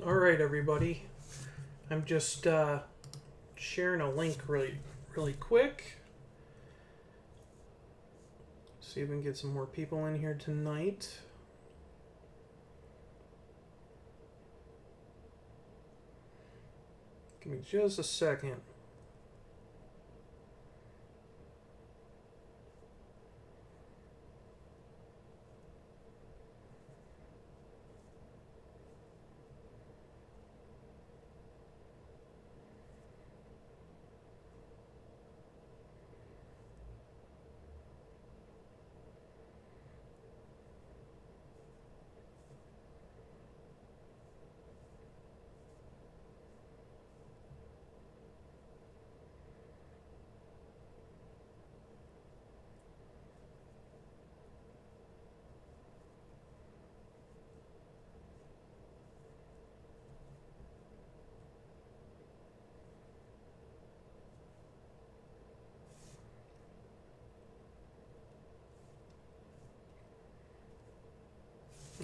All right, everybody. I'm just sharing a link really quick. See if we can get some more people in here tonight. Give me just a second.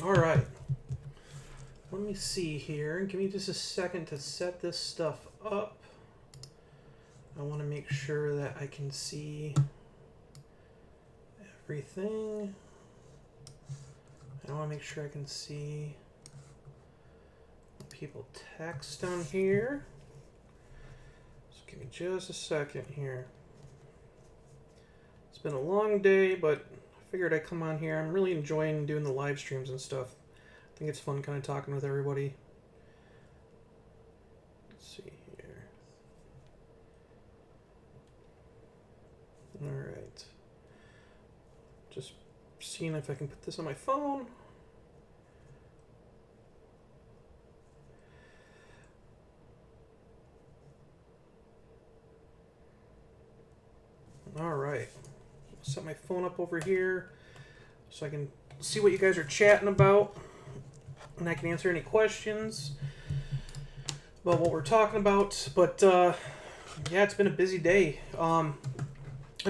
All right. Let me see here. Give me just a second to set this stuff up. I want to make sure that I can see everything. I want to make sure I can see people text on here. So give me just a second here. It's been a long day, but I figured I'd come on here. I'm really enjoying doing the live streams and stuff. I think it's fun kind of talking with everybody. Let's see here. All right. Just seeing if I can put this on my phone. All right. Set my phone up over here so I can see what you guys are chatting about, and I can answer any questions about what we're talking about. But yeah, it's been a busy day. I'm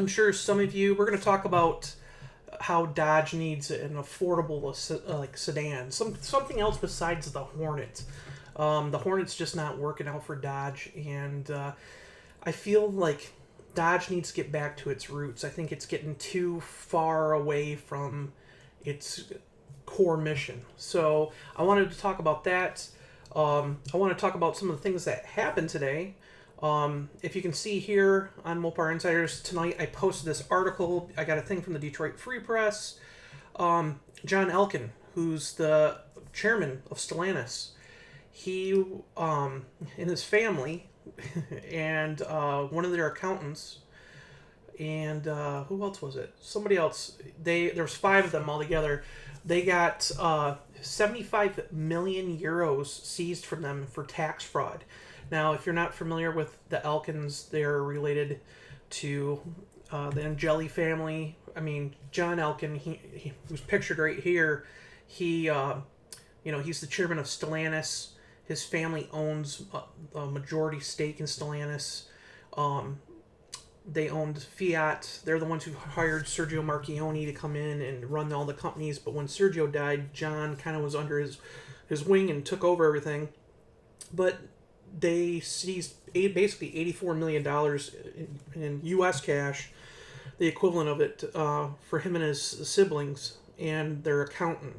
sure some of you, we're going to talk about how Dodge needs an affordable sedan, something else besides the Hornet. The Hornet's just not working out for Dodge, and I feel like Dodge needs to get back to its roots. I think it's getting too far away from its core mission. So I wanted to talk about that. I want to talk about some of the things that happened today. If you can see here on Mopar Insiders tonight, I posted this article. I got a thing from the Detroit Free Press. John Elkann, who's the chairman of Stellantis, he and his family and one of their accountants, and who else was it? Somebody else. There's 5 of them all together. They got 75 million euros seized from them for tax fraud. Now, if you're not familiar with the Elkanns, they're related to the Angeli family. I mean, John Elkann, he was pictured right here. He's the chairman of Stellantis. His family owns a majority stake in Stellantis. They owned Fiat. They're the ones who hired Sergio Marchionne to come in and run all the companies. But when Sergio died, John kind of was under his wing and took over everything. But they seized basically $84 million in U.S. cash, the equivalent of it, for him and his siblings and their accountant,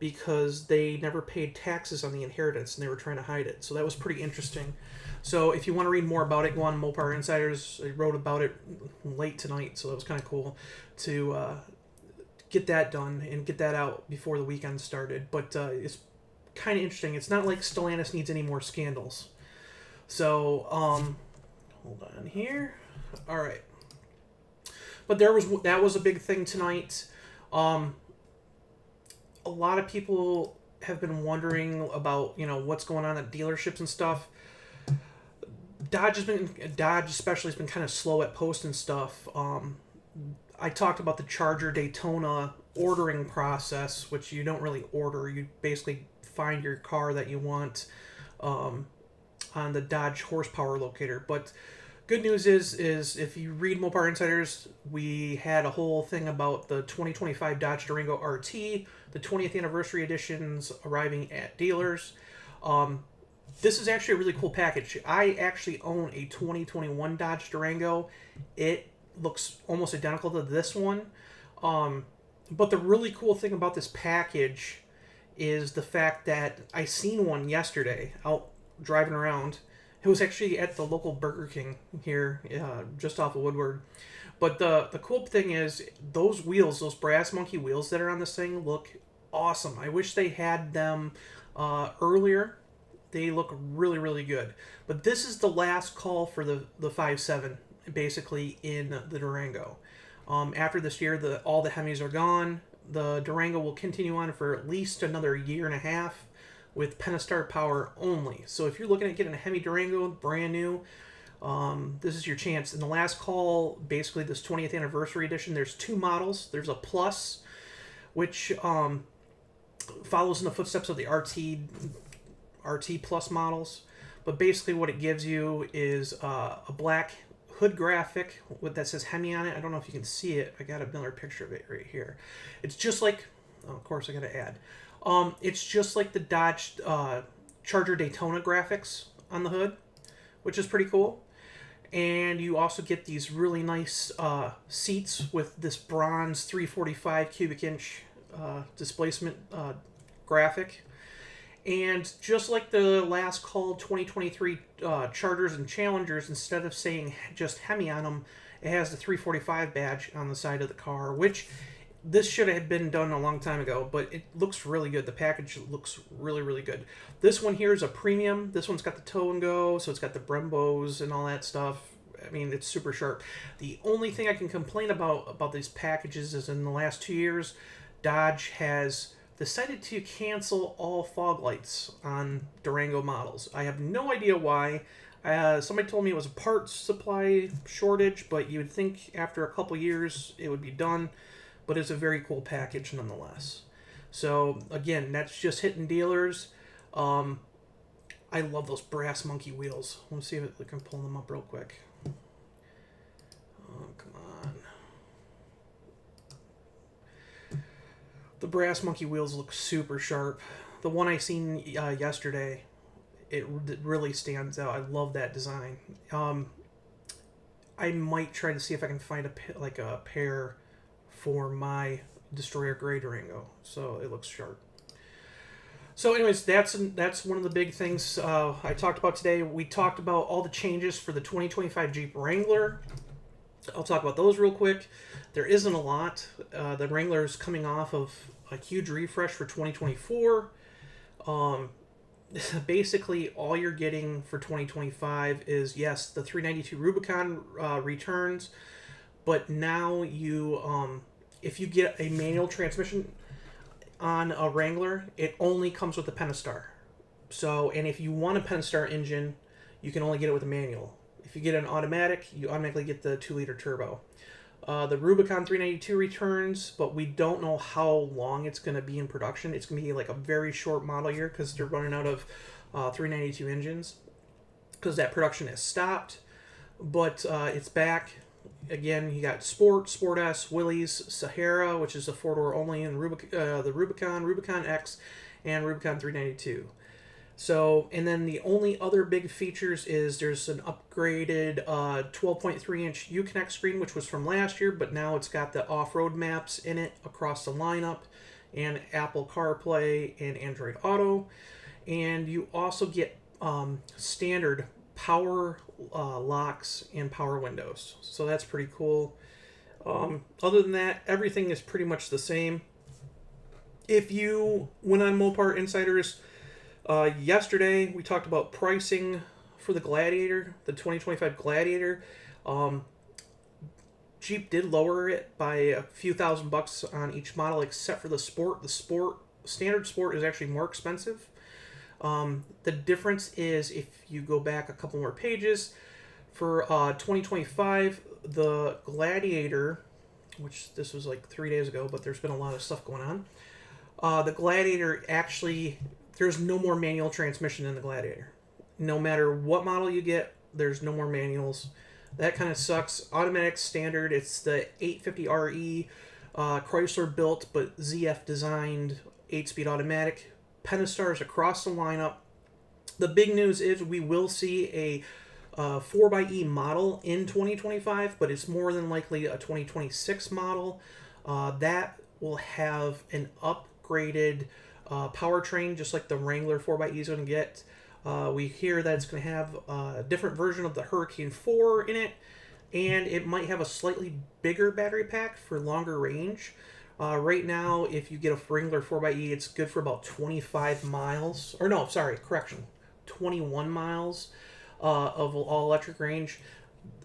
because they never paid taxes on the inheritance and they were trying to hide it. So that was pretty interesting. So if you want to read more about it, go on Mopar Insiders. I wrote about it late tonight, so that was kind of cool to get that done and get that out before the weekend started. But it's kind of interesting. It's not like Stellantis needs any more scandals. So, hold on here. All right. But that was a big thing tonight. A lot of people have been wondering about, what's going on at dealerships and stuff. Dodge especially has been kind of slow at posting stuff. I talked about the Charger Daytona ordering process, which you don't really order. You basically find your car that you want on the Dodge horsepower locator. But good news is if you read Mopar Insiders, we had a whole thing about the 2025 Dodge Durango RT, the 20th anniversary editions arriving at dealers. This is actually a really cool package. I actually own a 2021 Dodge Durango. It looks almost identical to this one. But the really cool thing about this package is the fact that I seen one yesterday out driving around. It was actually at the local Burger King here, just off of Woodward. But the cool thing is those wheels, those brass monkey wheels that are on this thing, look awesome. I wish they had them earlier. They look really, really good. But this is the last call for the 5.7, basically, in the Durango. After this year, all the Hemis are gone. The Durango will continue on for at least another year and a half with Pentastar power only. So if you're looking at getting a Hemi Durango, brand new, this is your chance. In the last call, basically this 20th anniversary edition, there's two models. There's a Plus, which follows in the footsteps of the RT Plus models. But basically what it gives you is a black hood graphic that says Hemi on it. I don't know if you can see it. I got another picture of it right here. It's just like, oh, of course I got to add. It's just like the Dodge Charger Daytona graphics on the hood, which is pretty cool. And you also get these really nice seats with this bronze 345 cubic inch displacement graphic. And just like the last call 2023 Chargers and Challengers, instead of saying just Hemi on them, it has the 345 badge on the side of the car, which this should have been done a long time ago, but it looks really good. The package looks really, really good. This one here is a premium. This one's got the tow and go, so it's got the Brembos and all that stuff. I mean, it's super sharp. The only thing I can complain about these packages is in the last 2 years, Dodge has decided to cancel all fog lights on Durango models. I have no idea why. Somebody told me it was a parts supply shortage, but you would think after a couple years it would be done. But it's a very cool package nonetheless. So again, that's just hitting dealers. I love those brass monkey wheels. Let's see if I can pull them up real quick. Oh, come on. The brass monkey wheels look super sharp. The one I seen yesterday, it really stands out. I love that design. I might try to see if I can find a pair for my Destroyer Gray Durango, so it looks sharp. So anyways, that's one of the big things I talked about today. We talked about all the changes for the 2025 Jeep Wrangler. I'll talk about those real quick. There isn't a lot. The Wrangler is coming off of a huge refresh for 2024. Basically, all you're getting for 2025 is, yes, the 392 Rubicon returns, but now you, if you get a manual transmission on a Wrangler, it only comes with the Pentastar. So, and if you want a Pentastar engine, you can only get it with a manual. If you get an automatic, you automatically get the 2-liter turbo. The Rubicon 392 returns, but we don't know how long it's going to be in production. It's going to be like a very short model year because they're running out of 392 engines because that production has stopped. But it's back. Again, you got Sport, Sport S, Willys, Sahara, which is a 4-door only, and the Rubicon X, and Rubicon 392. So, and then the only other big features is there's an upgraded 12.3-inch Uconnect screen, which was from last year, but now it's got the off-road maps in it across the lineup, and Apple CarPlay and Android Auto. And you also get standard power locks and power windows. So that's pretty cool. Other than that, everything is pretty much the same. If you went on Mopar Insiders, yesterday we talked about pricing for the Gladiator, the 2025 Gladiator. Jeep did lower it by a few $1,000 on each model except for the Sport. The standard Sport is actually more expensive. The difference is if you go back a couple more pages, for 2025, the Gladiator, which this was like 3 days ago, but there's been a lot of stuff going on. The Gladiator actually, there's no more manual transmission in the Gladiator. No matter what model you get, there's no more manuals. That kind of sucks. Automatic standard, it's the 850RE, Chrysler built but ZF designed 8-speed automatic. Pentastar's across the lineup. The big news is we will see a 4xe model in 2025, but it's more than likely a 2026 model. That will have an upgraded powertrain, just like the Wrangler 4xe is going to get. We hear that it's going to have a different version of the Hurricane 4 in it, and it might have a slightly bigger battery pack for longer range. Right now, if you get a Wrangler 4xe, it's good for about 25 miles. Or no, sorry, correction. 21 miles of all-electric range.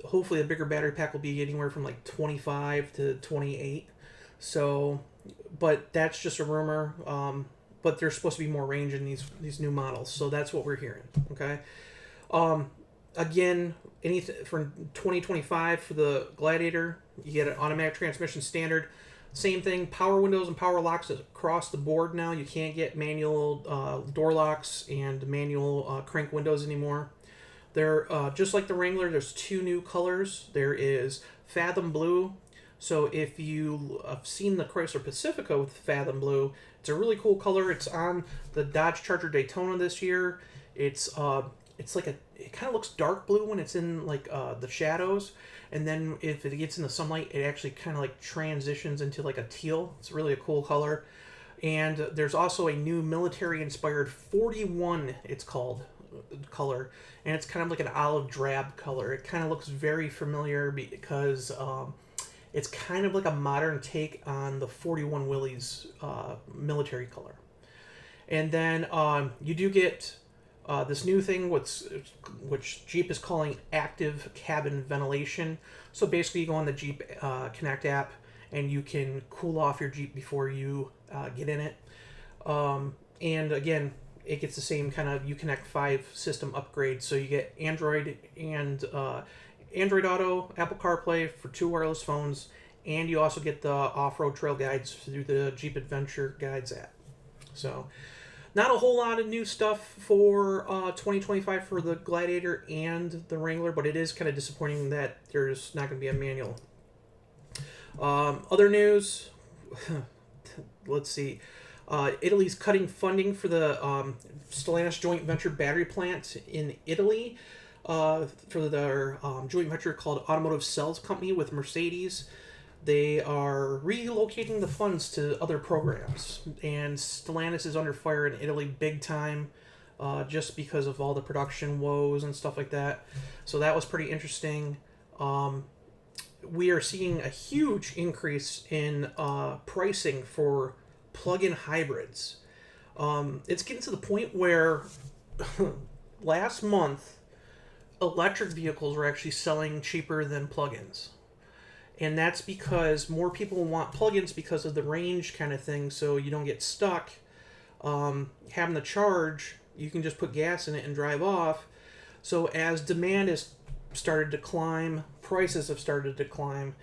Hopefully a bigger battery pack will be anywhere from like 25 to 28. So, but that's just a rumor. But there's supposed to be more range in these new models. So that's what we're hearing. Okay. Again, anything for 2025 for the Gladiator, you get an automatic transmission standard. Same thing, power windows and power locks across the board now. You can't get manual door locks and manual crank windows anymore. They're just like the Wrangler, there's two new colors. There is Fathom Blue. So if you have seen the Chrysler Pacifica with Fathom Blue, it's a really cool color. It's on the Dodge Charger Daytona this year. It's like it kind of looks dark blue when it's in like the shadows, and then if it gets in the sunlight, it actually kind of like transitions into like a teal. It's really a cool color. And there's also a new military-inspired 41, it's called, color, and it's kind of like an olive drab color. It kind of looks very familiar because it's kind of like a modern take on the 41 Willys military color. And then you do get this new thing, which Jeep is calling active cabin ventilation. So basically, you go on the Jeep Connect app, and you can cool off your Jeep before you get in it. And again, it gets the same kind of Uconnect 5 system upgrade. So you get Android and Android Auto, Apple CarPlay for 2 wireless phones, and you also get the off-road trail guides through the Jeep Adventure Guides app. So not a whole lot of new stuff for 2025 for the Gladiator and the Wrangler, but it is kind of disappointing that there's not going to be a manual. Other news, let's see. Italy's cutting funding for the Stellantis joint venture battery plant in Italy for their joint venture called Automotive Cells Company with Mercedes. They are relocating the funds to other programs, and Stellantis is under fire in Italy big time, just because of all the production woes and stuff like that. So that was pretty interesting. We are seeing a huge increase in pricing for plug-in hybrids. It's getting to the point where last month, electric vehicles were actually selling cheaper than plug-ins. And that's because more people want plug-ins because of the range kind of thing, so you don't get stuck having to charge. You can just put gas in it and drive off. So as demand has started to climb, prices have started to climb.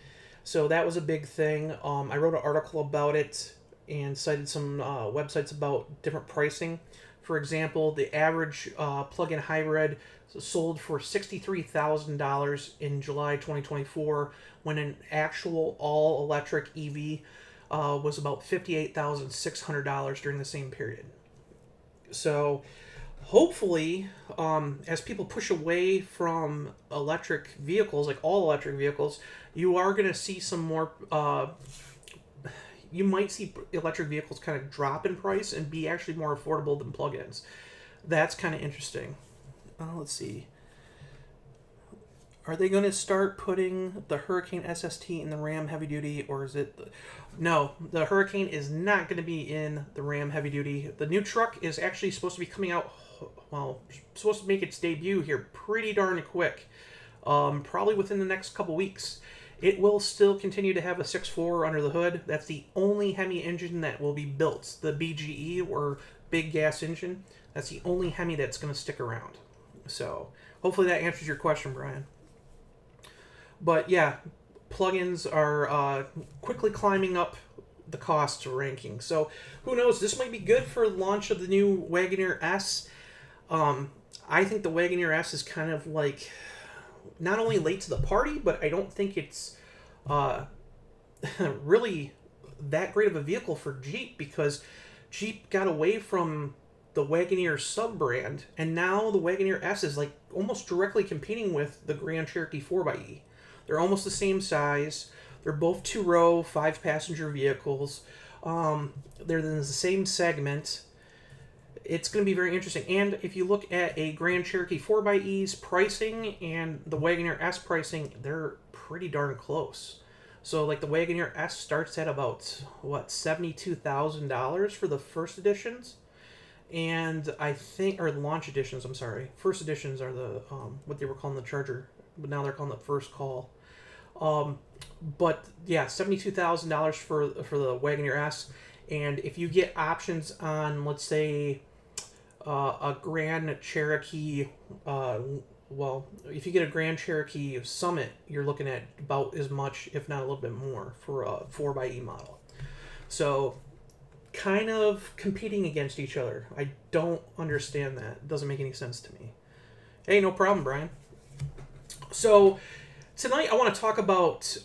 So that was a big thing. I wrote an article about it and cited some websites about different pricing. For example, the average plug-in hybrid sold for $63,000 in July 2024, when an actual all-electric EV was about $58,600 during the same period. So hopefully, as people push away from electric vehicles, like all electric vehicles, you are going to see some more... you might see electric vehicles kind of drop in price and be actually more affordable than plug-ins. That's kind of interesting. Let's see. Are they going to start putting the Hurricane SST in the Ram Heavy Duty, or is it... No, the Hurricane is not going to be in the Ram Heavy Duty. The new truck is actually supposed to be coming out, well, supposed to make its debut here pretty darn quick. Probably within the next couple weeks. It will still continue to have a 6.4 under the hood. That's the only Hemi engine that will be built. The BGE, or big gas engine, that's the only Hemi that's going to stick around. So hopefully that answers your question, Brian. But yeah, plugins are quickly climbing up the cost ranking. So who knows? This might be good for the launch of the new Wagoneer S. I think the Wagoneer S is kind of like not only late to the party, but I don't think it's really that great of a vehicle for Jeep, because Jeep got away from the Wagoneer sub-brand, and now the Wagoneer S is like almost directly competing with the Grand Cherokee 4xe. They're almost the same size. They're both 2-row, 5-passenger vehicles. They're in the same segment. It's going to be very interesting. And if you look at a Grand Cherokee 4xE's pricing and the Wagoneer S pricing, they're pretty darn close. So, like, the Wagoneer S starts at about, what, $72,000 for the first editions? And I think, or launch editions, I'm sorry. First editions are the, what they were calling the Charger, but now they're calling the First Call. But, yeah, $72,000 for the Wagoneer S. And if you get options on, let's say, a Grand Cherokee, well, if you get a Grand Cherokee Summit, you're looking at about as much, if not a little bit more, for a 4xe model. So, kind of competing against each other. I don't understand that. It doesn't make any sense to me. Hey, no problem, Brian. So, tonight I want to talk about,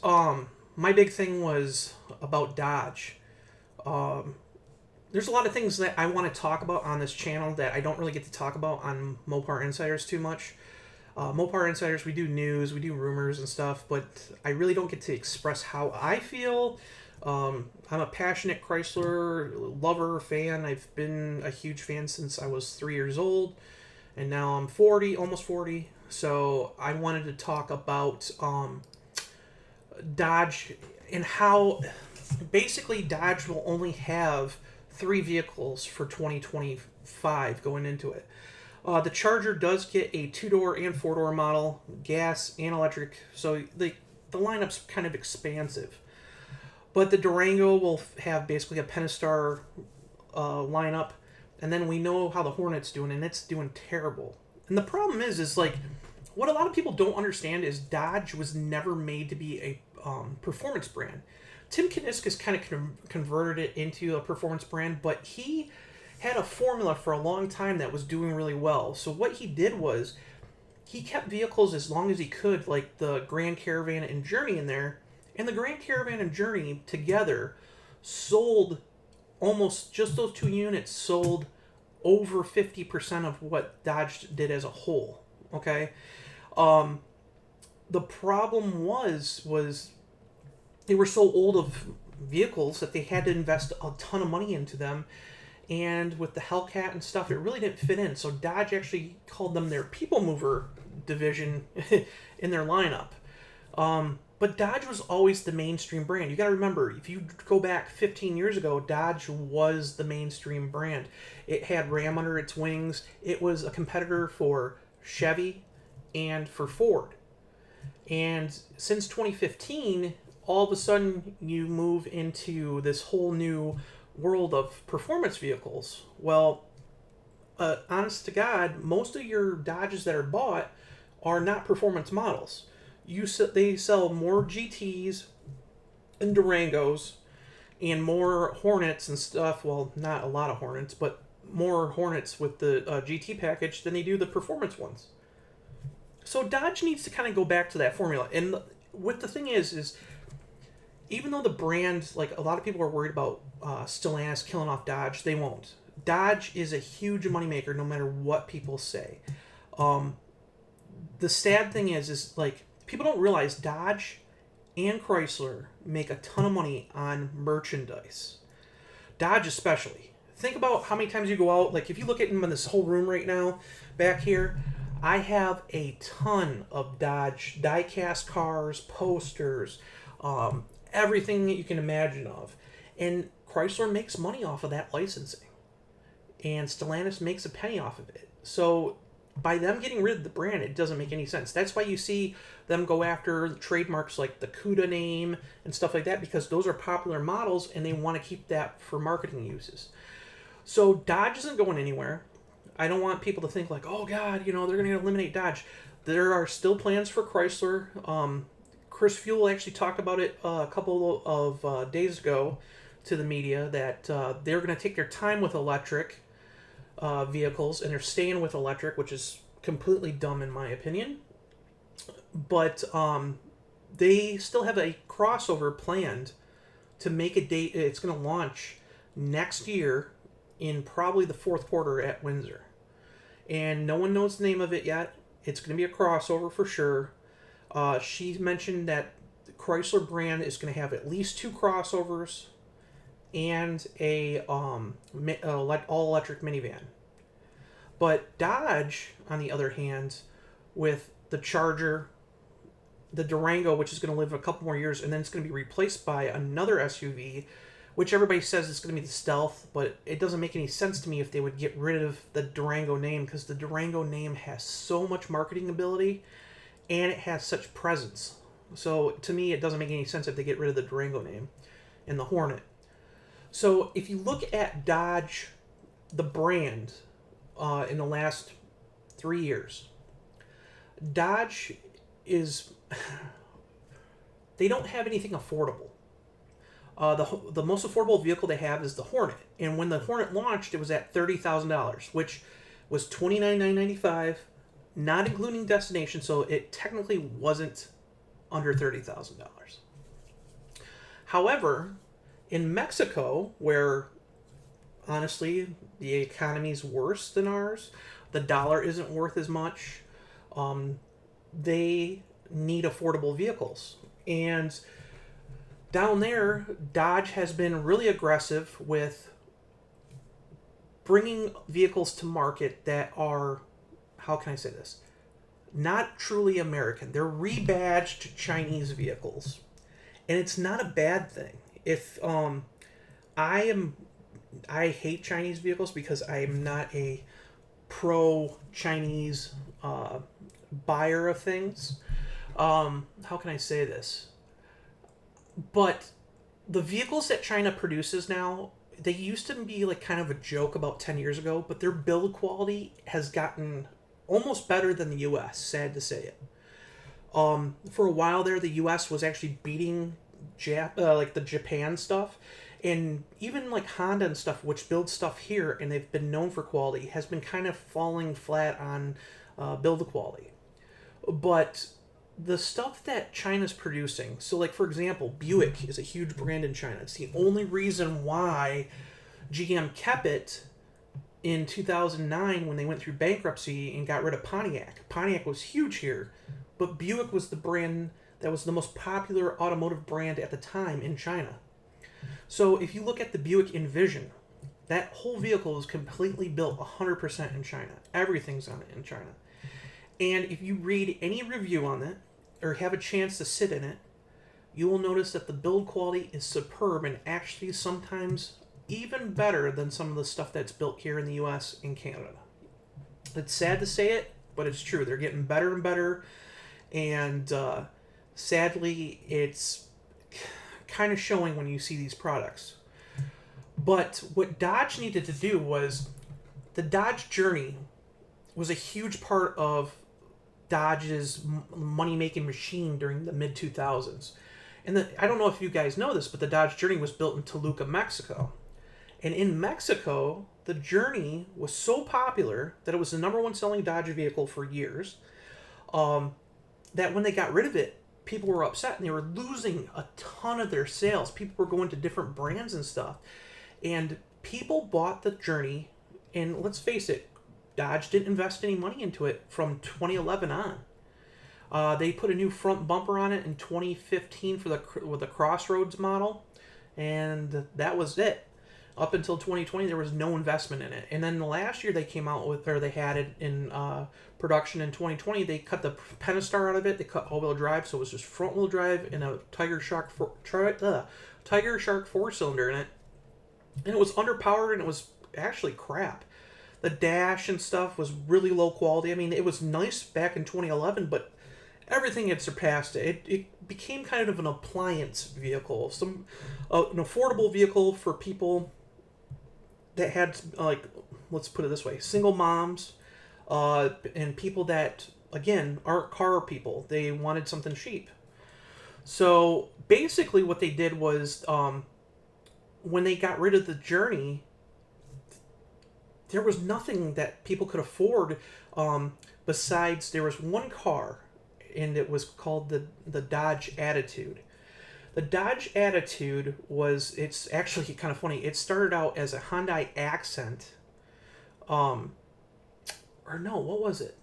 my big thing was about Dodge. There's a lot of things that I want to talk about on this channel that I don't really get to talk about on Mopar Insiders too much. Mopar Insiders, we do news, we do rumors and stuff, but I really don't get to express how I feel. I'm a passionate Chrysler lover, fan. I've been a huge fan since I was 3 years old, and now I'm 40, almost 40. So I wanted to talk about Dodge and how basically Dodge will only have 3 vehicles for 2025 going into it. The Charger does get a 2-door and 4-door model, gas and electric, so the lineup's kind of expansive. But the Durango will have basically a Pentastar lineup, and then we know how the Hornet's doing, and it's doing terrible. And the problem is like, what a lot of people don't understand is Dodge was never made to be a performance brand. Tim Kuniskis kind of converted it into a performance brand, but he had a formula for a long time that was doing really well. So what he did was he kept vehicles as long as he could, like the Grand Caravan and Journey in there. And the Grand Caravan and Journey together sold almost, just those 2 units sold over 50% of what Dodge did as a whole. Okay? The problem was they were so old of vehicles that they had to invest a ton of money into them. And with the Hellcat and stuff, it really didn't fit in. So Dodge actually called them their people mover division in their lineup. But Dodge was always the mainstream brand. You got to remember, if you go back 15 years ago, Dodge was the mainstream brand. It had Ram under its wings. It was a competitor for Chevy and for Ford. And since 2015, all of a sudden you move into this whole new world of performance vehicles. Well, honest to God, most of your Dodges that are bought are not performance models. They sell more GTs and Durangos and more Hornets and stuff. Well, not a lot of Hornets, but more Hornets with the GT package than they do the performance ones. So Dodge needs to kind of go back to that formula. And what the thing is even though the brand, like a lot of people are worried about Stellantis killing off Dodge, they won't. Dodge is a huge moneymaker no matter what people say. The sad thing is like, people don't realize Dodge and Chrysler make a ton of money on merchandise. Dodge especially. Think about how many times you go out, like if you look at them in this whole room right now, back here, I have a ton of Dodge die-cast cars, posters, everything that you can imagine of. And Chrysler makes money off of that licensing. And Stellantis makes a penny off of it. So by them getting rid of the brand, it doesn't make any sense. That's why you see them go after trademarks like the CUDA name and stuff like that, because those are popular models and they want to keep that for marketing uses. So Dodge isn't going anywhere. I don't want people to think like, oh God, they're going to eliminate Dodge. There are still plans for Chrysler. Chris Fuel actually talked about it a couple of days ago to the media that they're going to take their time with electric vehicles, and they're staying with electric, which is completely dumb in my opinion. But they still have a crossover planned to make a date. It's going to launch next year in probably the fourth quarter at Windsor. And no one knows the name of it yet. It's going to be a crossover for sure. She mentioned that the Chrysler brand is going to have at least 2 crossovers and a all-electric minivan. But Dodge, on the other hand, with the Charger, the Durango, which is going to live a couple more years, and then it's going to be replaced by another SUV, which everybody says is going to be the Stealth, but it doesn't make any sense to me if they would get rid of the Durango name, because the Durango name has so much marketing ability, and it has such presence. So to me, it doesn't make any sense if they get rid of the Durango name and the Hornet. So if you look at Dodge, the brand, in the last 3 years, Dodge is... they don't have anything affordable. The most affordable vehicle they have is the Hornet. And when the Hornet launched, it was at $30,000, which was $29,995, not including destination, so it technically wasn't under $30,000. However, in Mexico, where honestly the economy's worse than ours, the dollar isn't worth as much, they need affordable vehicles. And down there, Dodge has been really aggressive with bringing vehicles to market that are, how can I say this, not truly American. They're rebadged Chinese vehicles. And it's not a bad thing. If I hate Chinese vehicles because I am not a pro-Chinese buyer of things. How can I say this? But the vehicles that China produces now, they used to be like kind of a joke about 10 years ago, but their build quality has gotten almost better than the US, sad to say it. For a while there, the US was actually beating like the Japan stuff, and even like Honda and stuff, which builds stuff here and they've been known for quality, has been kind of falling flat on build quality. But the stuff that China's producing, so like for example, Buick is a huge brand in China. It's the only reason why GM kept it in 2009 when they went through bankruptcy and got rid of Pontiac. Pontiac was huge here, but Buick was the brand that was the most popular automotive brand at the time in China. So if you look at the Buick Envision, that whole vehicle is completely built 100% in China. Everything's on it in China. And if you read any review on it, or have a chance to sit in it, you will notice that the build quality is superb and actually sometimes even better than some of the stuff that's built here in the US and Canada. It's sad to say it, but it's true. They're getting better and better, and sadly, it's kind of showing when you see these products. But what Dodge needed to do was, the Dodge Journey was a huge part of Dodge's money-making machine during the mid-2000s. And I don't know if you guys know this, but the Dodge Journey was built in Toluca, Mexico. And in Mexico, the Journey was so popular that it was the #1 selling Dodge vehicle for years, that when they got rid of it, people were upset and they were losing a ton of their sales. People were going to different brands and stuff. And people bought the Journey, and let's face it, Dodge didn't invest any money into it from 2011 on. They put a new front bumper on it in 2015 with the Crossroads model, and that was it. Up until 2020, there was no investment in it. And then the last year they came out with, or they had it in production in 2020, they cut the Pentastar out of it. They cut all-wheel drive, so it was just front-wheel drive and a Tiger Shark 4-cylinder in it. And it was underpowered, and it was actually crap. The dash and stuff was really low quality. I mean, it was nice back in 2011, but everything had surpassed it. It became kind of an appliance vehicle, an affordable vehicle for people that had, like, let's put it this way, single moms, and people that, again, aren't car people. They wanted something cheap. So basically what they did was, when they got rid of the Journey, there was nothing that people could afford, besides there was one car, and it was called the Dodge Attitude. The Dodge Attitude it's actually kind of funny. It started out as a Hyundai Accent. Or no, what was it?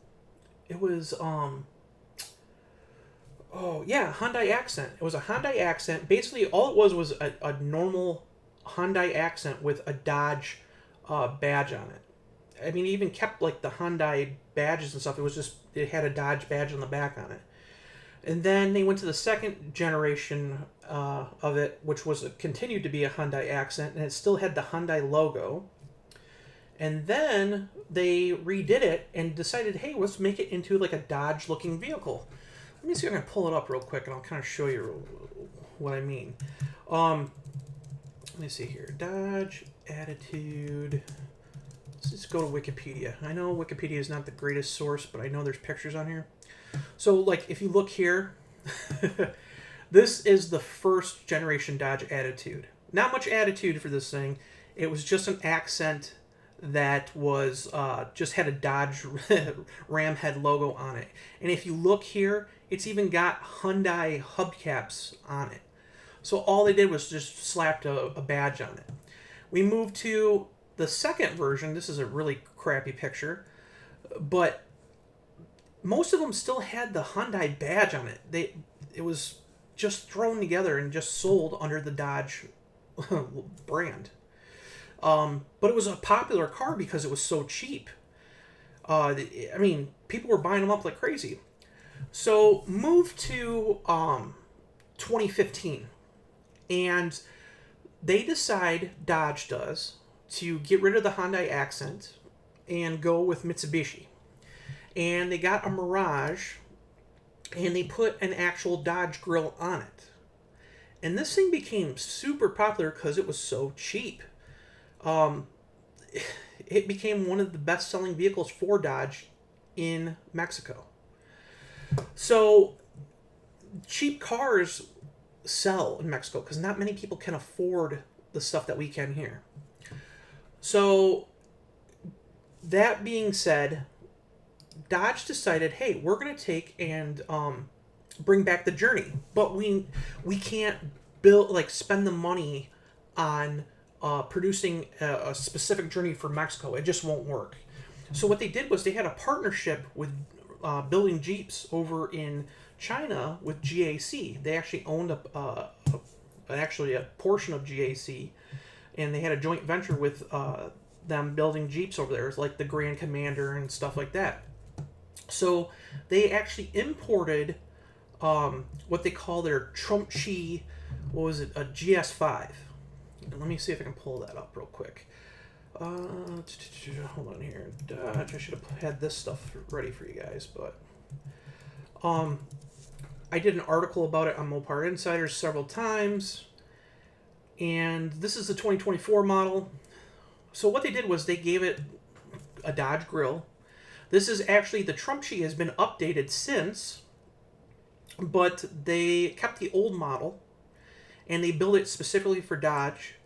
It was, oh, yeah, Hyundai Accent. It was a Hyundai Accent. Basically, all it was a normal Hyundai Accent with a Dodge badge on it. I mean, it even kept, like, the Hyundai badges and stuff. It was just, it had a Dodge badge on the back on it. And then they went to the second generation of it, which continued to be a Hyundai Accent, and it still had the Hyundai logo. And then they redid it and decided, hey, let's make it into like a Dodge-looking vehicle. Let me see if I can pull it up real quick, and I'll kind of show you what I mean. Let me see here. Dodge Attitude. Let's just go to Wikipedia. I know Wikipedia is not the greatest source, but I know there's pictures on here. So, like, if you look here, this is the first generation Dodge Attitude. Not much attitude for this thing. It was just an accent that was just had a Dodge Ram head logo on it. And if you look here, it's even got Hyundai hubcaps on it. So all they did was just slapped a badge on it. We moved to the second version. This is a really crappy picture, but most of them still had the Hyundai badge on it. It was just thrown together and just sold under the Dodge brand. But it was a popular car because it was so cheap. I mean, people were buying them up like crazy. So move to 2015, and they decide, Dodge does, to get rid of the Hyundai accent and go with Mitsubishi. And they got a Mirage, and they put an actual Dodge grill on it. And this thing became super popular because it was so cheap. It became one of the best-selling vehicles for Dodge in Mexico. So, cheap cars sell in Mexico because not many people can afford the stuff that we can here. So, that being said, Dodge decided, hey, we're going to take and bring back the Journey, but we can't spend the money on producing a specific Journey for Mexico. It just won't work. So what they did was they had a partnership with building Jeeps over in China with GAC. They actually owned a portion of GAC, and they had a joint venture with them building Jeeps over there, like the Grand Commander and stuff like that. So they actually imported what they call their Trumpchi, what was it, a GS5. And let me see if I can pull that up real quick. Hold on here. Dodge. I should have had this stuff ready for you guys, but I did an article about it on Mopar Insiders several times, and this is the 2024 model. So what they did was they gave it a Dodge grill. This is actually, the Trumpchi has been updated since, but they kept the old model, and they built it specifically for Dodge.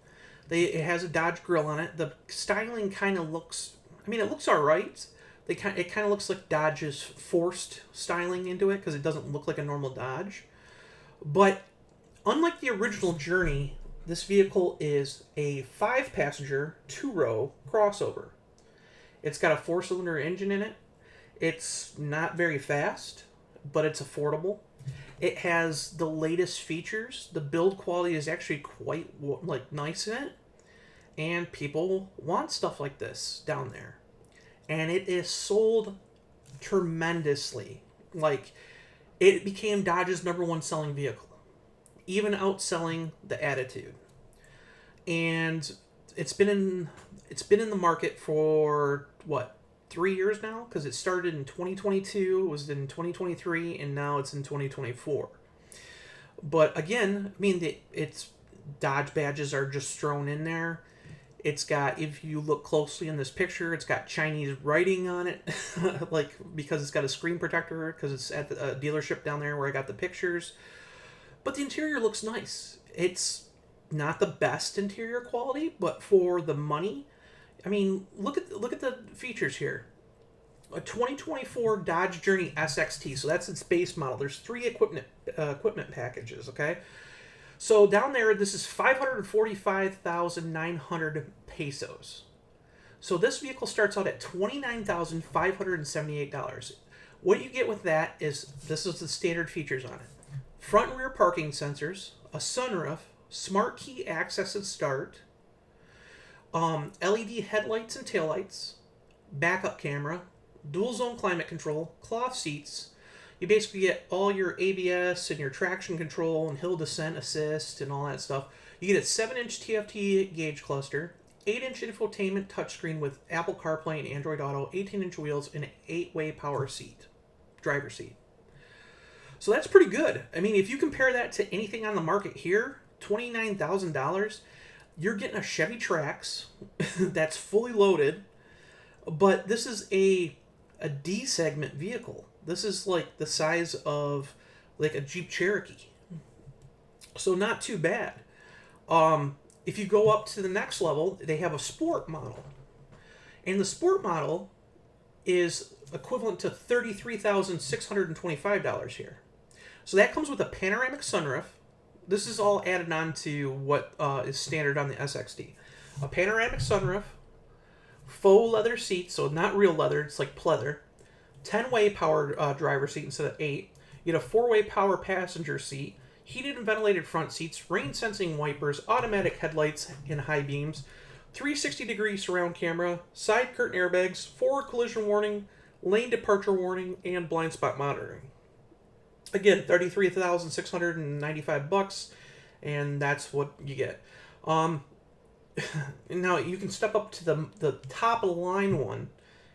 It has a Dodge grill on it. The styling kind of looks, I mean, it looks all right. It kind of looks like Dodge's forced styling into it because it doesn't look like a normal Dodge. But unlike the original Journey, this vehicle is a 5-passenger, 2-row crossover. It's got a 4-cylinder engine in it. It's not very fast, but it's affordable. It has the latest features. The build quality is actually quite nice in it. And people want stuff like this down there. And it is sold tremendously. Like, it became Dodge's #1 selling vehicle, even outselling the Attitude. And it's been in the market for 3 years now, because it started in 2022, it was in 2023, and now it's in 2024. But again, I mean, it's Dodge badges are just thrown in there. It's got, if you look closely in this picture, it's got Chinese writing on it, because it's got a screen protector, because it's at the dealership down there where I got the pictures. But the interior looks nice. It's not the best interior quality, but for the money, I mean, look at the features here. A 2024 Dodge Journey SXT, so that's its base model. There's 3 equipment packages, okay? So down there, this is 545,900 pesos. So this vehicle starts out at $29,578. What you get with that is, this is the standard features on it. Front and rear parking sensors, a sunroof, smart key access and start, LED headlights and taillights, backup camera, dual zone climate control, cloth seats. You basically get all your ABS and your traction control and hill descent assist and all that stuff. You get a 7-inch TFT gauge cluster, 8-inch infotainment touchscreen with Apple CarPlay and Android Auto, 18-inch wheels, and an 8-way power seat, driver seat. So that's pretty good. I mean, if you compare that to anything on the market here, $29,000, you're getting a Chevy Trax that's fully loaded, but this is a D segment vehicle. This is like the size of like a Jeep Cherokee. So not too bad. If you go up to the next level, they have a sport model. And the sport model is equivalent to $33,625 here. So that comes with a panoramic sunroof. This is all added on to what is standard on the SXD. A panoramic sunroof, faux leather seats, so not real leather, it's like pleather. 10-way power driver seat instead of 8. You get a 4-way power passenger seat, heated and ventilated front seats, rain-sensing wipers, automatic headlights and high beams, 360-degree surround camera, side curtain airbags, forward collision warning, lane departure warning, and blind spot monitoring. Again, $33,695, and that's what you get. Now you can step up to the top of the line one.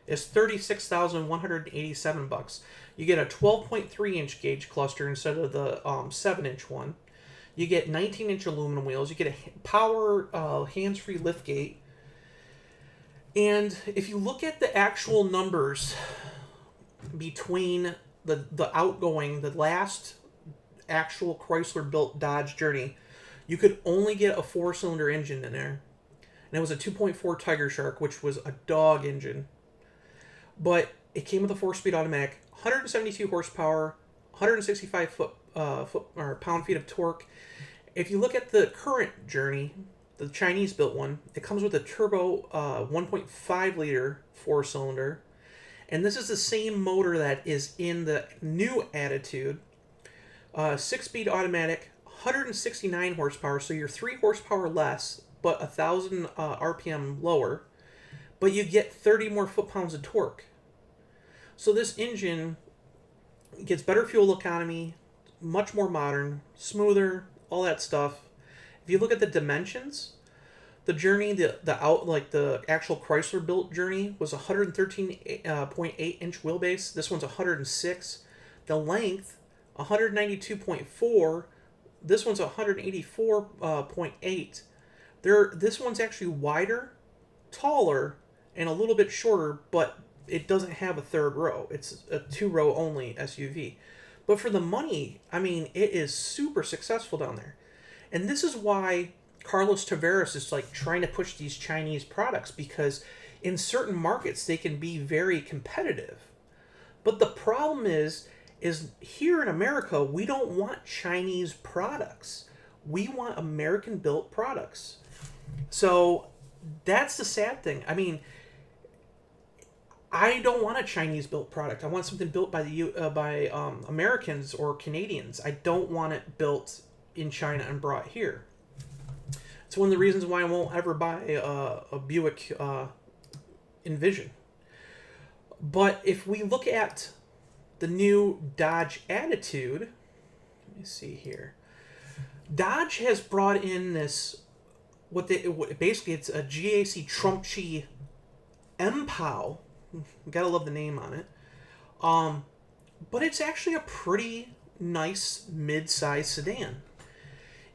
Is $36,187. You get a 12.3-inch gauge cluster instead of the 7-inch one. You get 19-inch aluminum wheels. You get a power hands-free liftgate. And if you look at the actual numbers between the outgoing, the last actual Chrysler-built Dodge Journey, you could only get a 4-cylinder engine in there. And it was a 2.4 Tiger Shark, which was a dog engine. But it came with a 4-speed automatic, 172 horsepower, 165 pound-feet of torque. If you look at the current Journey, the Chinese-built one, it comes with a turbo 1.5-liter 4-cylinder. And this is the same motor that is in the new Attitude. 6-speed automatic, 169 horsepower, so you're 3 horsepower less, but 1,000 RPM lower. But you get 30 more foot-pounds of torque. So this engine gets better fuel economy, much more modern, smoother, all that stuff. If you look at the dimensions, the Journey, the actual Chrysler built Journey was 113.8 inch wheelbase. This one's 106. The length, 192.4. This one's 184.8. This one's actually wider, taller, and a little bit shorter, but it doesn't have a third row. It's a 2-row only SUV. But for the money, I mean, it is super successful down there. And this is why Carlos Tavares is like trying to push these Chinese products, because in certain markets they can be very competitive. But the problem is here in America, we don't want Chinese products. We want American-built products. So that's the sad thing. I mean, I don't want a Chinese-built product. I want something built by Americans or Canadians. I don't want it built in China and brought here. It's one of the reasons why I won't ever buy a Buick Envision. But if we look at the new Dodge Attitude, let me see here. Dodge has brought in this, basically it's a GAC Trumpchi MPOW. Gotta love the name on it. But it's actually a pretty nice mid-size sedan.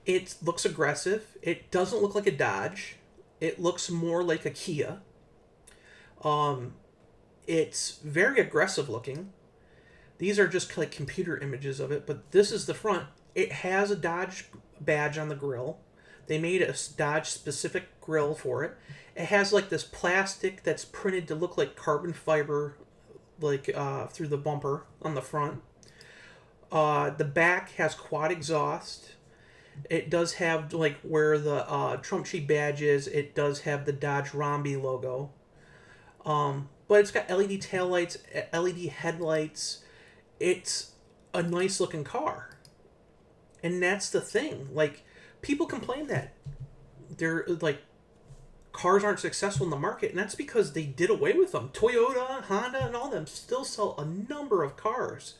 It looks aggressive. It doesn't look like a Dodge. It looks more like a Kia. It's very aggressive looking. These are just like computer images of it, but this is the front. It has a Dodge badge on the grille. They made a Dodge specific grille for it. It has like this plastic that's printed to look like carbon fiber, like through the bumper on the front. The back has quad exhaust. It does have, like, where the Trump Tree badge is, it does have the Dodge Romby logo. But it's got LED taillights, LED headlights. It's a nice looking car. And that's the thing. Like, people complain that they're, like, cars aren't successful in the market, and that's because they did away with them. Toyota, Honda, and all them still sell a number of cars.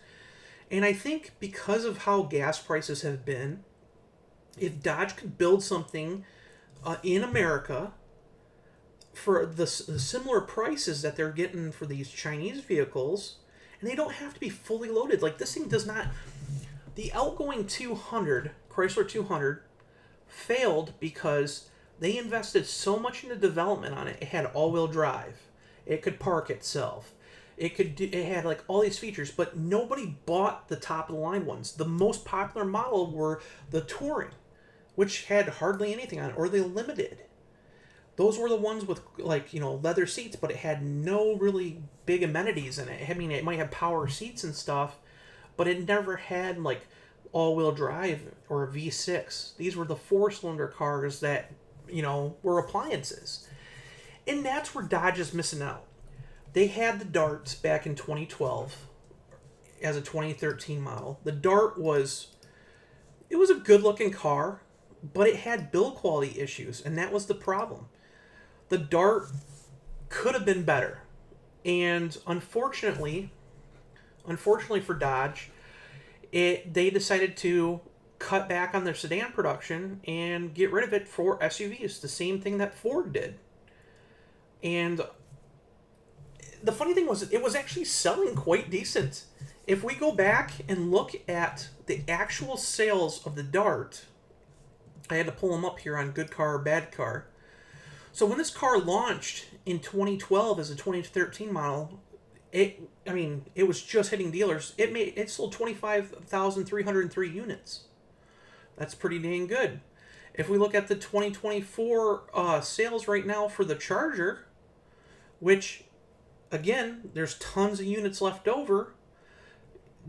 And I think because of how gas prices have been, if Dodge could build something in America for the similar prices that they're getting for these Chinese vehicles, and they don't have to be fully loaded. Like, this thing does not... The outgoing 200, Chrysler 200, failed because they invested so much into development on it. It had all-wheel drive. It could park itself. It had, like, all these features, but nobody bought the top-of-the-line ones. The most popular model were the Touring, which had hardly anything on it, or the Limited. Those were the ones with, like, leather seats, but it had no really big amenities in it. I mean, it might have power seats and stuff, but it never had, like, all-wheel drive or a V6. These were the four-cylinder cars that, were appliances. And that's where Dodge is missing out. They had the Darts back in 2012 as a 2013 model. The Dart was a good-looking car, but it had build quality issues, and that was the problem. The Dart could have been better. And unfortunately for Dodge, they decided to cut back on their sedan production and get rid of it for SUVs, the same thing that Ford did. And the funny thing was, it was actually selling quite decent. If we go back and look at the actual sales of the Dart, I had to pull them up here on Good Car or Bad Car. So when this car launched in 2012 as a 2013 model, it was just hitting dealers. It sold 25,303 units. That's pretty dang good. If we look at the 2024 sales right now for the Charger, which, again, there's tons of units left over,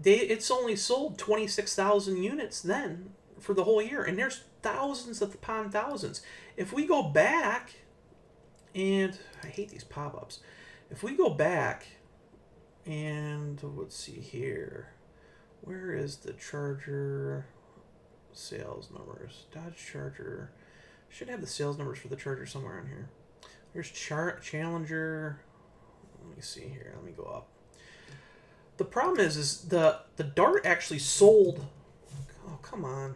it's only sold 26,000 units then for the whole year, and there's thousands upon thousands. If we go back, and I hate these pop-ups. If we go back, and let's see here, where is the Charger sales numbers? Dodge Charger should have the sales numbers for the Charger somewhere on here. There's Challenger. Let me see here. Let me go up. The problem is the Dart actually sold. Oh, come on.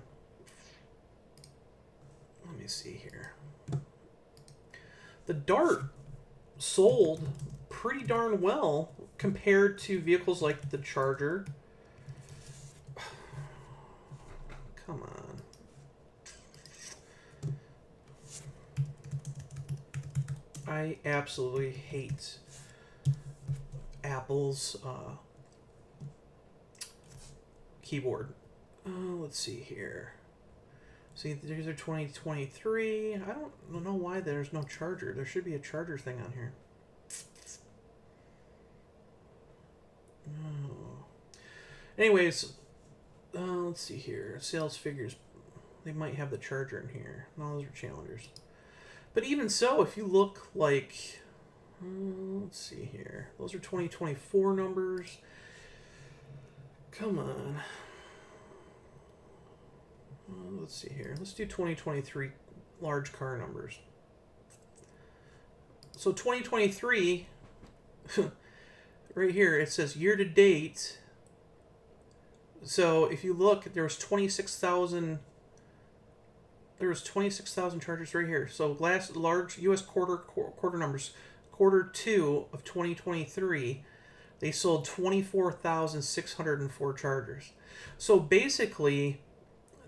Let me see here. The Dart sold pretty darn well compared to vehicles like the Charger. Come on. I absolutely hate Apple's keyboard. Let's see here. See, these are 2023. I don't know why there's no Charger. There should be a Charger thing on here. Oh. Anyways, let's see here. Sales figures. They might have the Charger in here. No, those are Challengers. But even so, if you look like... let's see here. Those are 2024 numbers. Come on. Let's see here. Let's do 2023 large car numbers. So 2023, right here, it says year to date. So if you look, there was 26,000. There was 26,000 Chargers right here. So large U.S. quarter numbers. Quarter 2 of 2023, they sold 24,604 Chargers. So basically,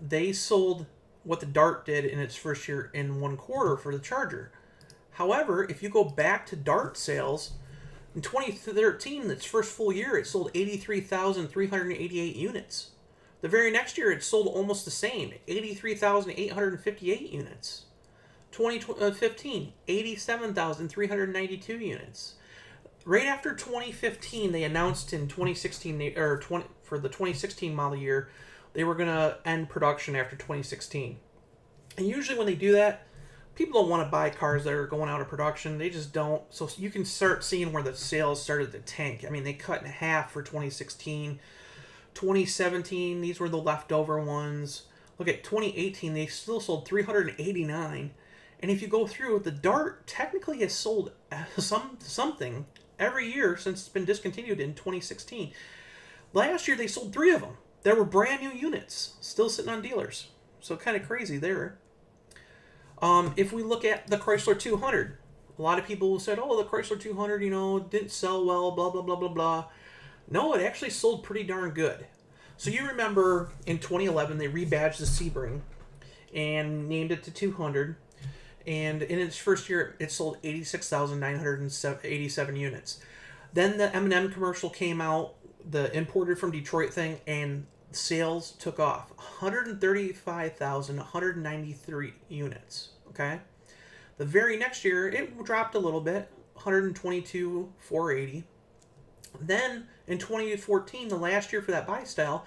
they sold what the Dart did in its first year in one quarter for the Charger. However, if you go back to Dart sales, in 2013, its first full year, it sold 83,388 units. The very next year, it sold almost the same, 83,858 units. 2015, 87,392 units. Right after 2015, they announced in 2016, for the 2016 model year, they were going to end production after 2016. And usually when they do that, people don't want to buy cars that are going out of production. They just don't. So you can start seeing where the sales started to tank. I mean, they cut in half for 2016. 2017, these were the leftover ones. Look at 2018, they still sold 389. And if you go through, the Dart technically has sold something every year since it's been discontinued in 2016. Last year, they sold 3 of them. There were brand new units still sitting on dealers. So kind of crazy there. If we look at the Chrysler 200, a lot of people said, oh, the Chrysler 200, didn't sell well, blah, blah, blah, blah, blah. No, it actually sold pretty darn good. So you remember in 2011, they rebadged the Sebring and named it to 200. And in its first year, it sold 86,987 units. Then the M&M commercial came out, the imported from Detroit thing, and sales took off. 135,193 units, okay? The very next year, it dropped a little bit, 122,480. Then, in 2014, the last year for that buy style,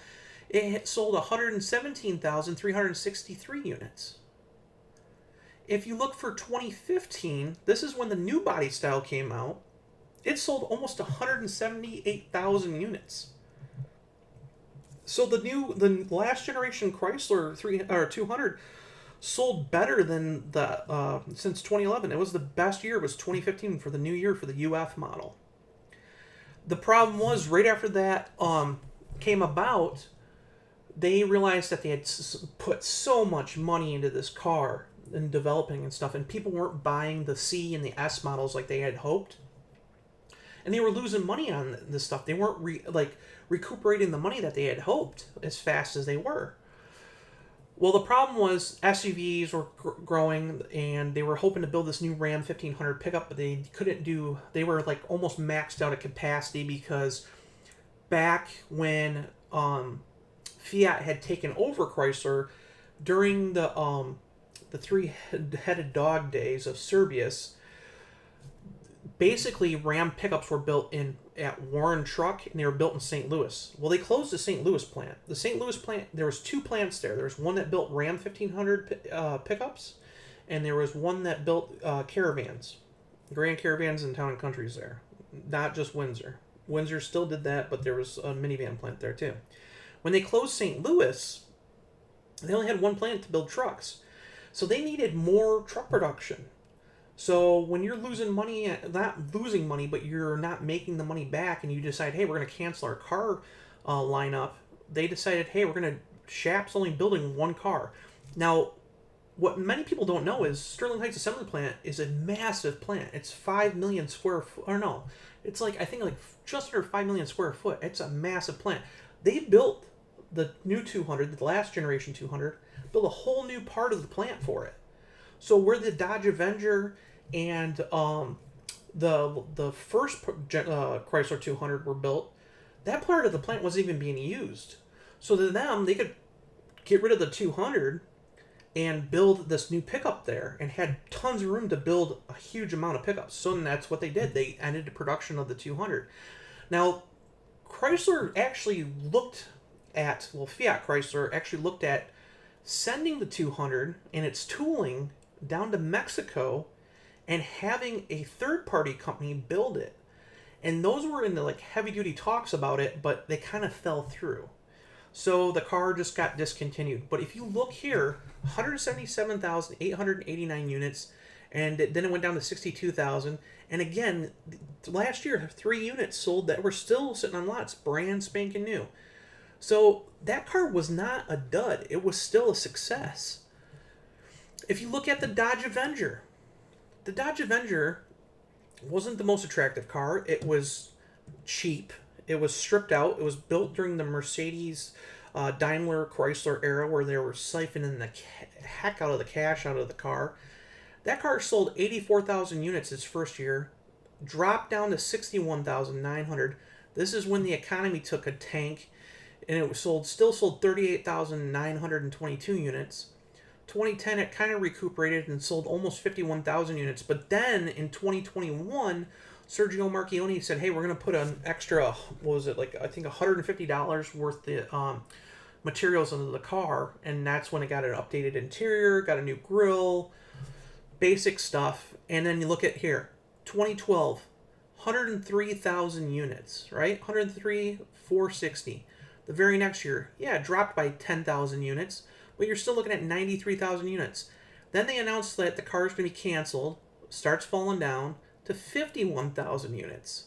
it sold 117,363 units. If you look for 2015, this is when the new body style came out, it sold almost 178,000 units. So the last generation Chrysler 200 sold better than the since 2011. It was the best year. It was 2015 for the new year for the UF model. The problem was right after that came about, they realized that they had put so much money into this car and developing and stuff, and people weren't buying the C and the S models like they had hoped. And they were losing money on this stuff. They weren't recuperating the money that they had hoped as fast as they were. Well, the problem was SUVs were growing, and they were hoping to build this new Ram 1500 pickup, but they couldn't do. They were like almost maxed out at capacity because back when Fiat had taken over Chrysler during the three-headed dog days of Serbius. Basically, Ram pickups were built at Warren Truck, and they were built in St. Louis. Well, they closed the St. Louis plant. The St. Louis plant, there was 2 plants there. There was one that built Ram 1500 pickups, and there was one that built caravans, Grand Caravans and Town and Countries there, not just Windsor. Windsor still did that, but there was a minivan plant there too. When they closed St. Louis, they only had one plant to build trucks, so they needed more truck production. So when you're losing money, not losing money, but you're not making the money back, and you decide, hey, we're going to cancel our car lineup, they decided, hey, Shap's only building one car. Now, what many people don't know is Sterling Heights Assembly Plant is a massive plant. It's 5 million square foot, or no, it's like just under 5 million square foot. It's a massive plant. They built the new 200, the last generation 200, built a whole new part of the plant for it. So where the Dodge Avenger and the first Chrysler 200 were built, that part of the plant wasn't even being used. So to them, they could get rid of the 200 and build this new pickup there, and had tons of room to build a huge amount of pickups. So that's what they did. They ended the production of the 200. Now, Chrysler actually Fiat Chrysler actually looked at sending the 200 and its tooling down to Mexico and having a third-party company build it. And those were in the heavy-duty talks about it, but they kind of fell through. So the car just got discontinued. But if you look here, 177,889 units, and then it went down to 62,000. And again, last year, 3 units sold that were still sitting on lots, brand spanking new. So that car was not a dud. It was still a success. If you look at the Dodge Avenger wasn't the most attractive car. It was cheap. It was stripped out. It was built during the Mercedes Daimler Chrysler era, where they were siphoning the heck out of the cash out of the car. That car sold 84,000 units its first year, dropped down to 61,900. This is when the economy took a tank, and it was still sold 38,922 units. 2010, it kind of recuperated and sold almost 51,000 units. But then in 2021, Sergio Marchionne said, hey, we're going to put an extra, I think $150 worth materials into the car, and that's when it got an updated interior, got a new grille, basic stuff. And then you look at here, 2012, 103,000 units, right? 103,460. The very next year, yeah, it dropped by 10,000 units, but you're still looking at 93,000 units. Then they announced that the car is going to be canceled, starts falling down to 51,000 units.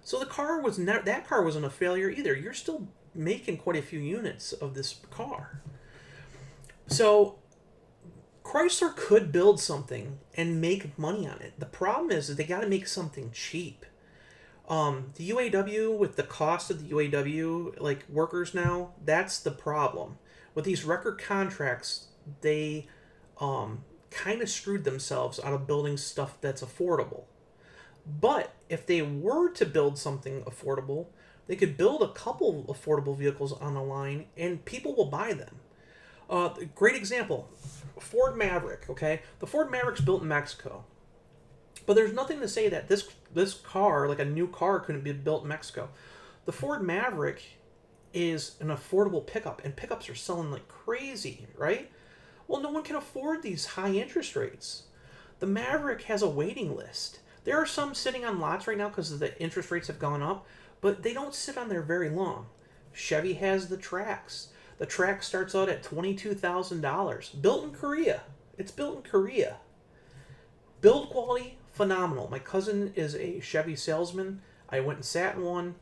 So the car was that car wasn't a failure either. You're still making quite a few units of this car. So Chrysler could build something and make money on it. The problem is that they got to make something cheap. The UAW, with the cost of the UAW, like workers now, that's the problem. With these record contracts, they kind of screwed themselves out of building stuff that's affordable. But if they were to build something affordable, they could build a couple affordable vehicles on the line, and people will buy them. Great example, Ford Maverick. Okay, the Ford Maverick's built in Mexico, but there's nothing to say that this car, like a new car, couldn't be built in Mexico. The Ford Maverick is an affordable pickup, and pickups are selling like crazy, right? Well, no one can afford these high interest rates. The Maverick has a waiting list. There are some sitting on lots right now because the interest rates have gone up, but they don't sit on there very long. Chevy has the Trax. The Trax starts out at $22,000. Built in Korea. It's built in Korea. Build quality, phenomenal. My cousin is a Chevy salesman. I went and sat in one.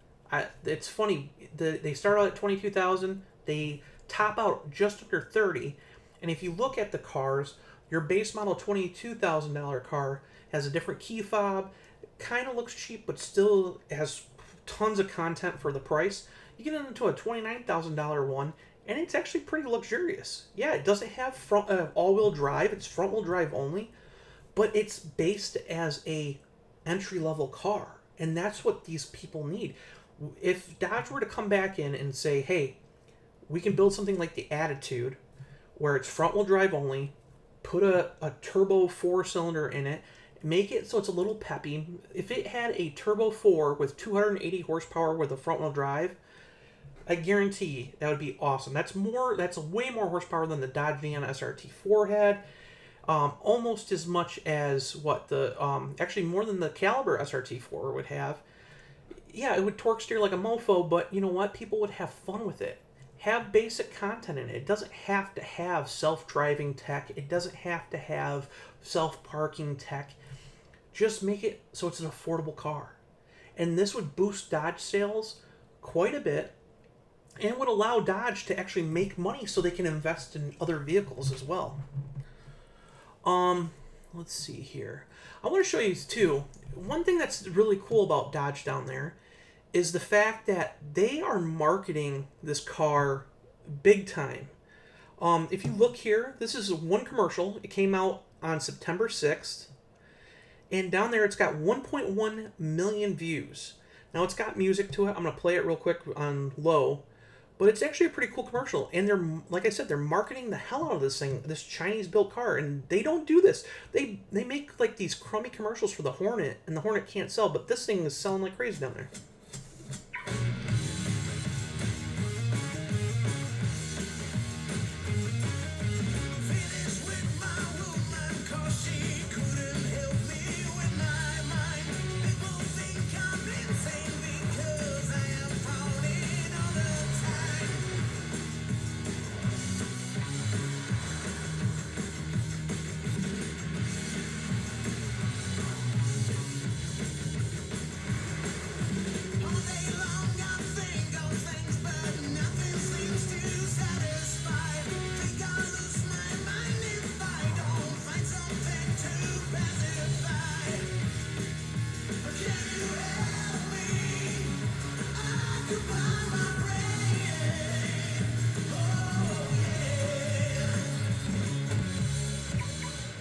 It's funny. They start out at $22,000. They top out just under $30,000. And if you look at the cars, your base model $22,000 car has a different key fob. Kind of looks cheap, but still has tons of content for the price. You get into a $29,000 one, and it's actually pretty luxurious. Yeah, it doesn't have front all-wheel drive. It's front-wheel drive only, but it's based as a entry-level car, and that's what these people need. If Dodge were to come back in and say, hey, we can build something like the Attitude, where it's front-wheel drive only, put a turbo 4-cylinder in it, make it so it's a little peppy. If it had a turbo 4 with 280 horsepower with a front-wheel drive, I guarantee that would be awesome. That's way more horsepower than the Dodge Neon SRT4 had. Almost as much as what actually more than the Caliber SRT4 would have. Yeah, it would torque steer like a mofo, but you know what? People would have fun with it. Have basic content in it. It doesn't have to have self-driving tech. It doesn't have to have self-parking tech. Just make it so it's an affordable car. And this would boost Dodge sales quite a bit and would allow Dodge to actually make money so they can invest in other vehicles as well. Let's see here. I want to show you too, one thing that's really cool about Dodge down there is the fact that they are marketing this car big time. If you look here, this is one commercial. It came out on September 6th. And down there, it's got 1.1 million views. Now, it's got music to it. I'm going to play it real quick on low. But it's actually a pretty cool commercial. And they're, like I said, they're marketing the hell out of this thing, this Chinese-built car. And they don't do this. They make like these crummy commercials for the Hornet, and the Hornet can't sell. But this thing is selling like crazy down there.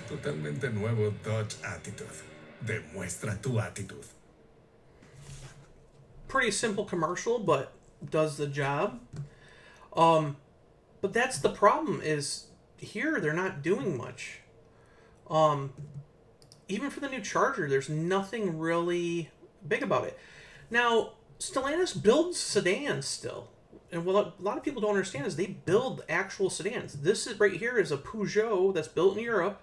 Totalmente nuevo Dodge Attitude. Demuestra tu actitud. Pretty simple commercial, but does the job. But that's the problem is here they're not doing much. Even for the new Charger, there's nothing really big about it. Now, Stellantis builds sedans still. and what a lot of people don't understand is they build actual sedans. This is right here is a Peugeot that's built in Europe.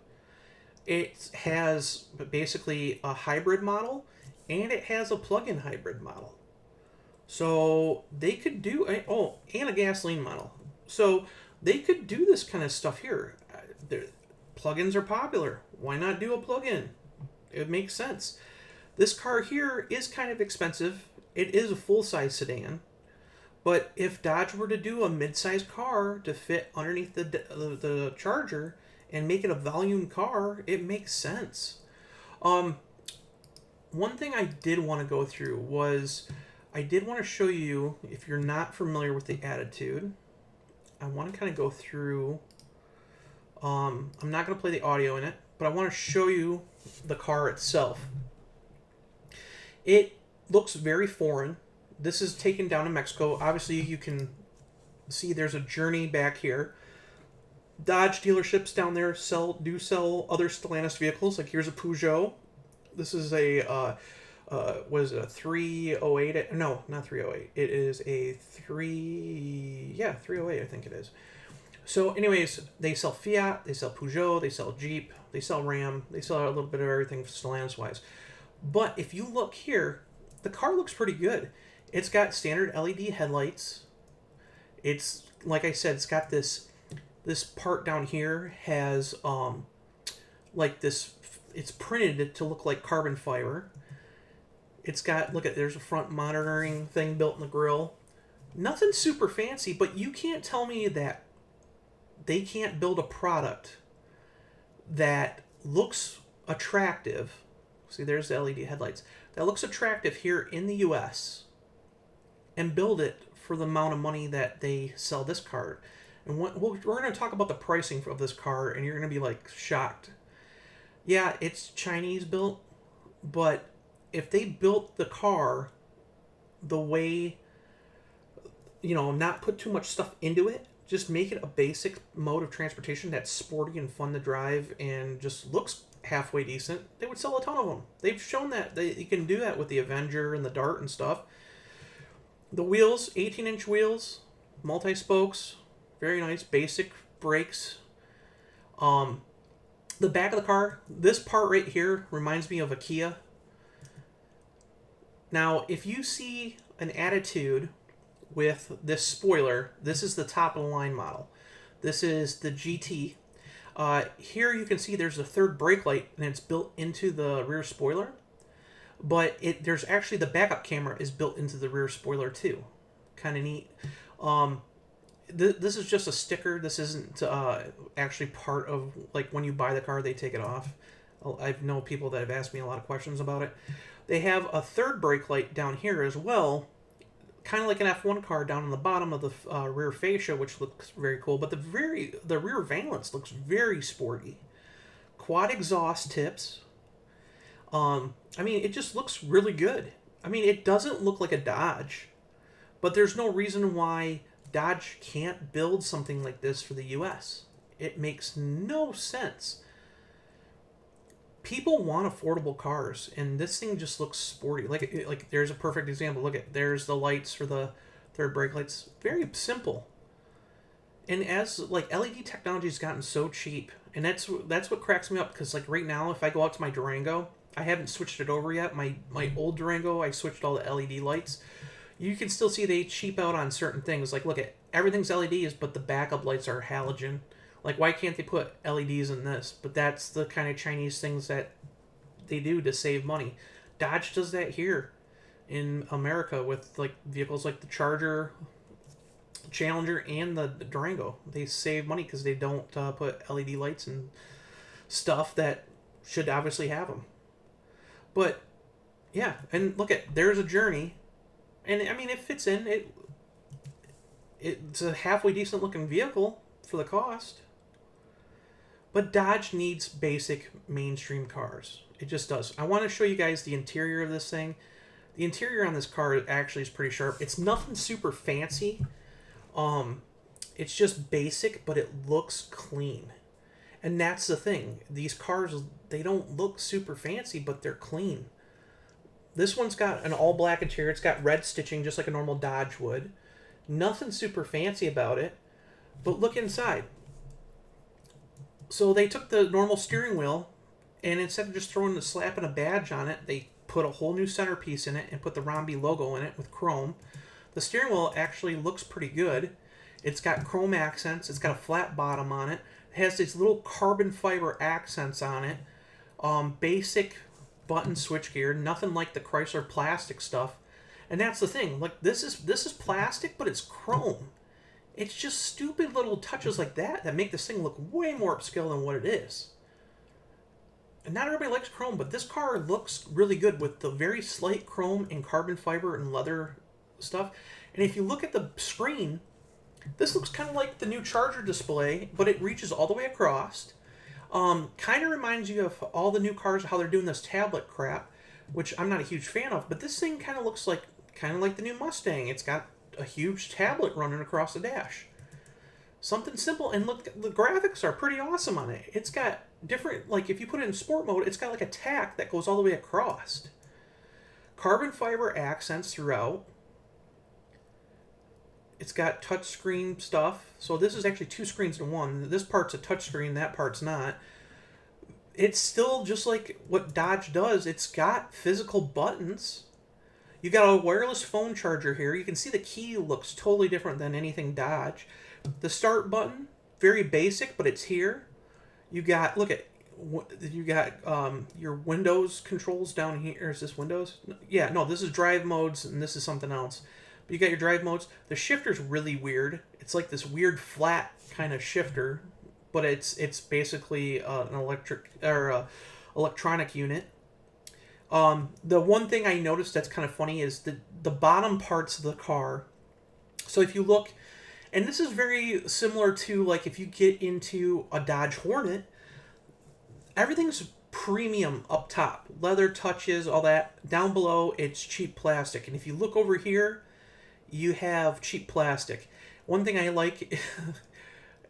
It has basically a hybrid model, and it has a plug-in hybrid model. So they could do and a gasoline model. So they could do this kind of stuff here. Plug-ins are popular. Why not do a plug-in? It makes sense. This car here is kind of expensive. It is a full-size sedan. But if Dodge were to do a mid-sized car to fit underneath the Charger and make it a volume car, it makes sense. One thing I did want to go through was I did want to show you, if you're not familiar with the Attitude, I want to kind of go through. I'm not going to play the audio in it, but I want to show you the car itself. It looks very foreign. This is taken down in Mexico. Obviously, you can see there's a Journey back here. Dodge dealerships down there do sell other Stellantis vehicles. Like here's a Peugeot. This is a what is it? A 308? No, not 308. It is a 308. I think it is. So, anyways, they sell Fiat, they sell Peugeot, they sell Jeep, they sell Ram, they sell a little bit of everything Stellantis wise. But if you look here, the car looks pretty good. It's got standard LED headlights. It's, like I said, it's got this part down here has like this, it's printed to look like carbon fiber. It's got, look at, there's a front monitoring thing built in the grille. Nothing super fancy, but you can't tell me that they can't build a product that looks attractive. See, there's the LED headlights. That looks attractive here in the U.S. and build it for the amount of money that they sell this car. And we're going to talk about the pricing of this car, and you're going to be like shocked. Yeah, it's Chinese built, but if they built the car the way, not put too much stuff into it, just make it a basic mode of transportation that's sporty and fun to drive and just looks halfway decent, they would sell a ton of them. They've shown that you can do that with the Avenger and the Dart and stuff. The wheels, 18-inch wheels, multi-spokes, very nice, basic brakes. The back of the car, this part right here reminds me of a Kia. Now, if you see an Attitude with this spoiler, this is the top of the line model. This is the GT. Here you can see there's a third brake light, and it's built into the rear spoiler. But there's actually the backup camera is built into the rear spoiler too. Kind of neat. This is just a sticker. This isn't actually part of, like, when you buy the car, they take it off. I know people that have asked me a lot of questions about it. They have a third brake light down here as well, kind of like an F1 car down on the bottom of the rear fascia, which looks very cool. But the rear valance looks very sporty. Quad exhaust tips. It just looks really good. It doesn't look like a Dodge, but there's no reason why Dodge can't build something like this for the U.S. It makes no sense. People want affordable cars, and this thing just looks sporty. Like there's a perfect example. Look at, there's the lights for the third brake lights. Very simple. And as LED technology has gotten so cheap, and that's what cracks me up, because like right now, if I go out to my Durango, I haven't switched it over yet. My old Durango, I switched all the LED lights. You can still see they cheap out on certain things. Like, look at, everything's LEDs, but the backup lights are halogen. Like, why can't they put LEDs in this? But that's the kind of Chinese things that they do to save money. Dodge does that here in America with like vehicles like the Charger, Challenger, and the Durango. They save money because they don't put LED lights and stuff that should obviously have them. But yeah, and look at, there's a Journey, and it fits in. It's a halfway decent looking vehicle for the cost. But Dodge needs basic mainstream cars. It just does. I want to show you guys the interior of this thing. The interior on this car actually is pretty sharp. It's nothing super fancy. It's just basic, but it looks clean. And that's the thing. These cars, they don't look super fancy, but they're clean. This one's got an all-black interior. It's got red stitching, just like a normal Dodge would. Nothing super fancy about it. But look inside. So they took the normal steering wheel, and instead of just slapping a badge on it, they put a whole new centerpiece in it and put the Rombi logo in it with chrome. The steering wheel actually looks pretty good. It's got chrome accents. It's got a flat bottom on it. It has these little carbon fiber accents on it. Basic button switchgear. Nothing like the Chrysler plastic stuff. And that's the thing. Like this is plastic, but it's chrome. It's just stupid little touches like that make this thing look way more upscale than what it is. And not everybody likes chrome, but this car looks really good with the very slight chrome and carbon fiber and leather stuff. And if you look at the screen, this looks kind of like the new Charger display, but it reaches all the way across. Kind of reminds you of all the new cars, how they're doing this tablet crap, which I'm not a huge fan of. But this thing kind of looks like the new Mustang. It's got a huge tablet running across the dash. Something simple, and look, the graphics are pretty awesome on it. It's got different, like if you put it in sport mode, it's got like a tack that goes all the way across. Carbon fiber accents throughout. It's got touchscreen stuff. So this is actually two screens in one. This part's a touchscreen, that part's not. It's still just like what Dodge does. It's got physical buttons. You got a wireless phone charger here. You can see the key looks totally different than anything Dodge. The start button, very basic, but it's here. You got, your Windows controls down here. Is this Windows? Yeah, no, this is drive modes, and this is something else. But you got your drive modes. The shifter's really weird. It's like this weird flat kind of shifter, but it's basically an electronic unit. The one thing I noticed that's kind of funny is the bottom parts of the car. So if you look, and this is very similar to like if you get into a Dodge Hornet, everything's premium up top. Leather touches, all that. Down below, it's cheap plastic. And if you look over here, you have cheap plastic. One thing I like,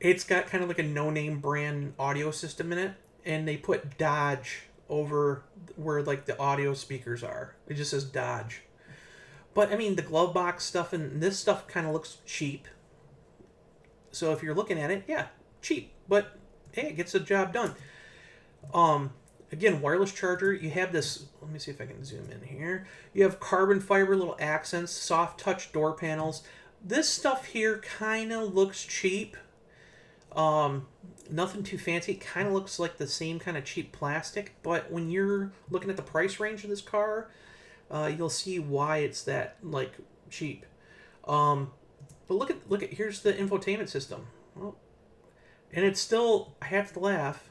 it's got kind of like a no-name brand audio system in it, and they put Dodge over where like the audio speakers are. It just says Dodge. But I mean, the glove box stuff and this stuff kind of looks cheap. So if you're looking at it, yeah, cheap. But hey, it gets the job done. Again, wireless charger. You have this. Let me see if I can zoom in here. You have carbon fiber little accents, soft touch door panels. This stuff here kind of looks cheap. Nothing too fancy. It kind of looks like the same kind of cheap plastic, but when you're looking at the price range of this car, you'll see why it's that like cheap. But look at here's the infotainment system. Well, and it's still, I have to laugh.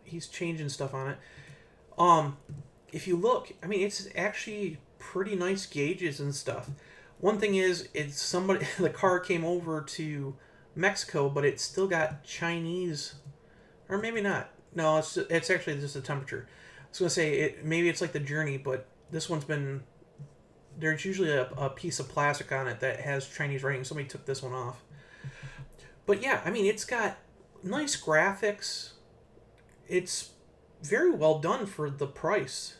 He's changing stuff on it. If you look, I mean, it's actually pretty nice gauges and stuff. One thing is, it's somebody the car came over to Mexico, but it's still got Chinese, or maybe not. No, it's actually just the temperature. I was gonna say maybe it's like the Journey, but this one's been. There's usually a piece of plastic on it that has Chinese writing. Somebody took this one off. But yeah, I mean, it's got nice graphics. It's very well done for the price.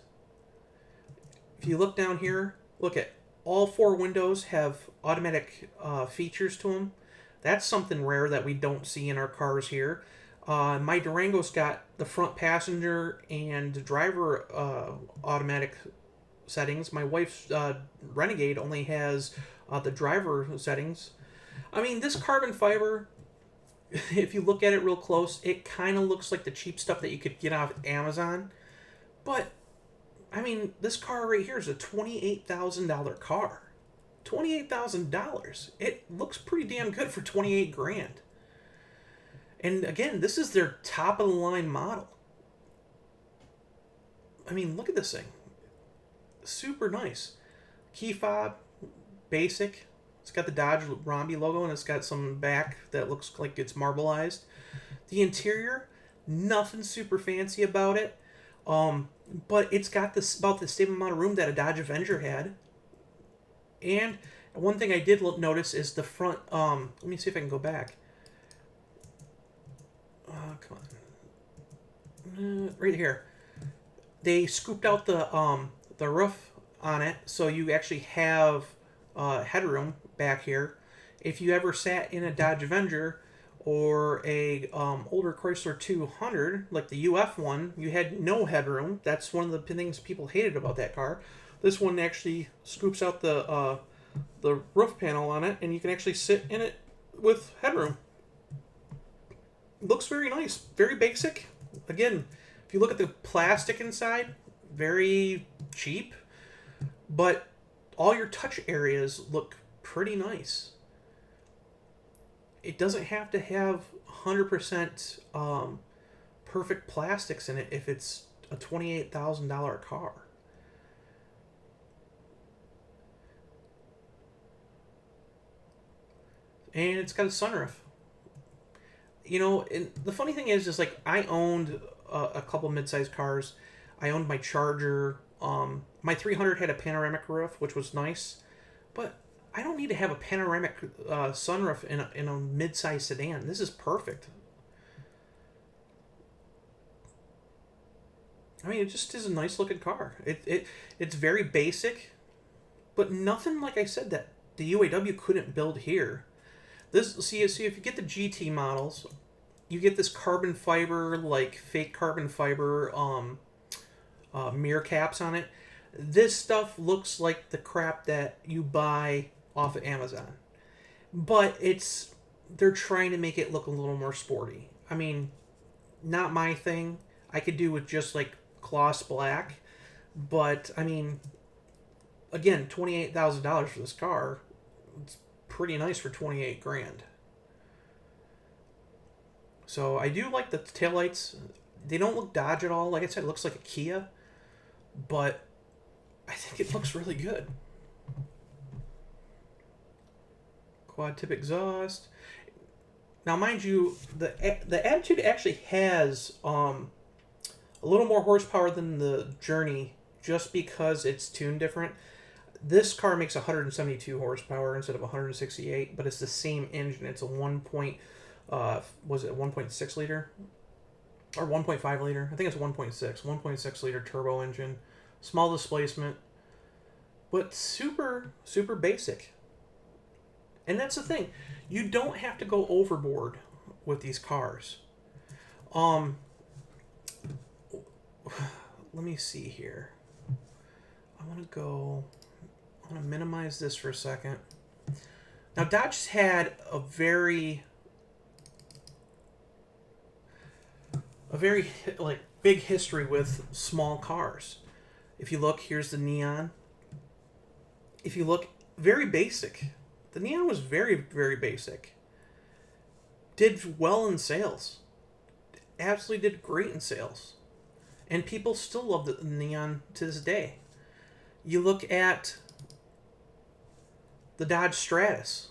If you look down here, look at all four windows have automatic features to them. That's something rare that we don't see in our cars here. My Durango's got the front passenger and driver automatic settings. My wife's Renegade only has the driver settings. I mean, this carbon fiber, if you look at it real close, it kind of looks like the cheap stuff that you could get off Amazon. But, I mean, this car right here is a $28,000 car. $28,000. It looks pretty damn good for 28 grand. And again, this is their top of the line model. I mean, look at this thing. Super nice. Key fob, basic. It's got the Dodge Rombi logo, and it's got some back that looks like it's marbleized. The interior, nothing super fancy about it. But it's got about the same amount of room that a Dodge Avenger had. And one thing I did notice is the front. Let me see if I can go back. Come on. Right here. They scooped out the roof on it, so you actually have headroom back here. If you ever sat in a Dodge Avenger or a older Chrysler 200, like the UF one, you had no headroom. That's one of the things people hated about that car. This one actually scoops out the roof panel on it, and you can actually sit in it with headroom. Looks very nice, very basic. Again, if you look at the plastic inside, very cheap, but all your touch areas look pretty nice. It doesn't have to have 100% perfect plastics in it if it's a $28,000 car. And it's got a sunroof. You know, and the funny thing is like I owned a couple mid-sized cars. I owned my Charger. My 300 had a panoramic roof, which was nice, but I don't need to have a panoramic sunroof in a mid-sized sedan. This is perfect. I mean, it just is a nice looking car. It's very basic, but nothing, like I said, that the UAW couldn't build here. See, if you get the GT models, you get this carbon fiber, like fake carbon fiber mirror caps on it. This stuff looks like the crap that you buy off of Amazon, but they're trying to make it look a little more sporty. I mean, not my thing. I could do with just like gloss black, but I mean, again, $28,000 for this car. It's pretty nice for 28 grand. So I do like the taillights. They don't look Dodge at all. Like I said, it looks like a Kia, but I think it looks really good. Quad tip exhaust. Now, mind you, the Attitude actually has a little more horsepower than the Journey, just because it's tuned different. This car makes 172 horsepower instead of 168, but it's the same engine. It's a 1.6 liter or 1.5 liter? I think it's 1.6 liter turbo engine, small displacement, but super basic. And that's the thing, you don't have to go overboard with these cars. Let me see here. I want to minimize this for a second. Now, Dodge's had a very like big history with small cars. If you look, here's the Neon. If you look, very basic. The Neon was very basic. Did well in sales. Absolutely did great in sales. And people still love the Neon to this day. You look at the Dodge Stratus.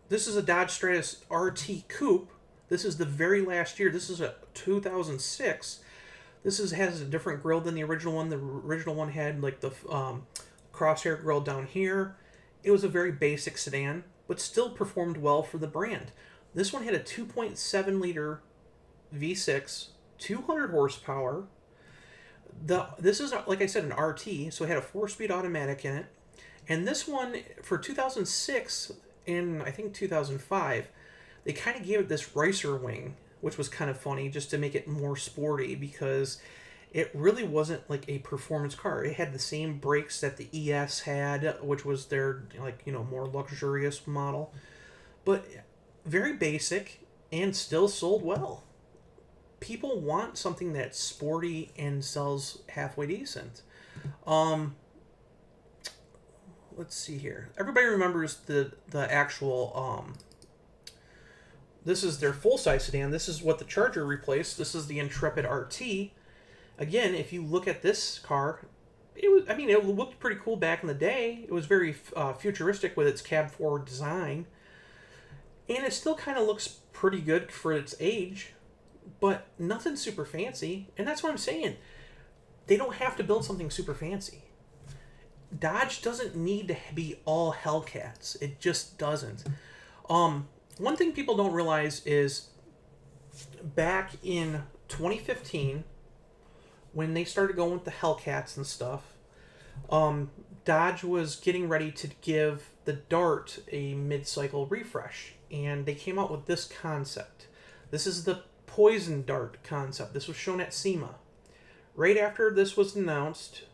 This is a Dodge Stratus RT Coupe. This is the very last year. This is a 2006. This has a different grille than the original one. The original one had like the crosshair grille down here. It was a very basic sedan, but still performed well for the brand. This one had a 2.7 liter V6, 200 horsepower. This is, like I said, an RT, so it had a 4-speed automatic in it. And this one, for 2006 and I think 2005, they kind of gave it this ricer wing, which was kind of funny, just to make it more sporty, because it really wasn't like a performance car. It had the same brakes that the ES had, which was their, like, you know, more luxurious model. But very basic and still sold well. People want something that's sporty and sells halfway decent. Let's see here. Everybody remembers the actual this is their full-size sedan. This is what the Charger replaced. This is the Intrepid RT. Again, if you look at this car, it looked pretty cool back in the day. It was very futuristic with its cab-forward design. And it still kind of looks pretty good for its age, but nothing super fancy. And that's what I'm saying. They don't have to build something super fancy. Dodge doesn't need to be all Hellcats. It just doesn't. One thing people don't realize is back in 2015, when they started going with the Hellcats and stuff, Dodge was getting ready to give the Dart a mid-cycle refresh, and they came out with this concept. This is the Poison Dart concept. This was shown at SEMA. Right after this was announced,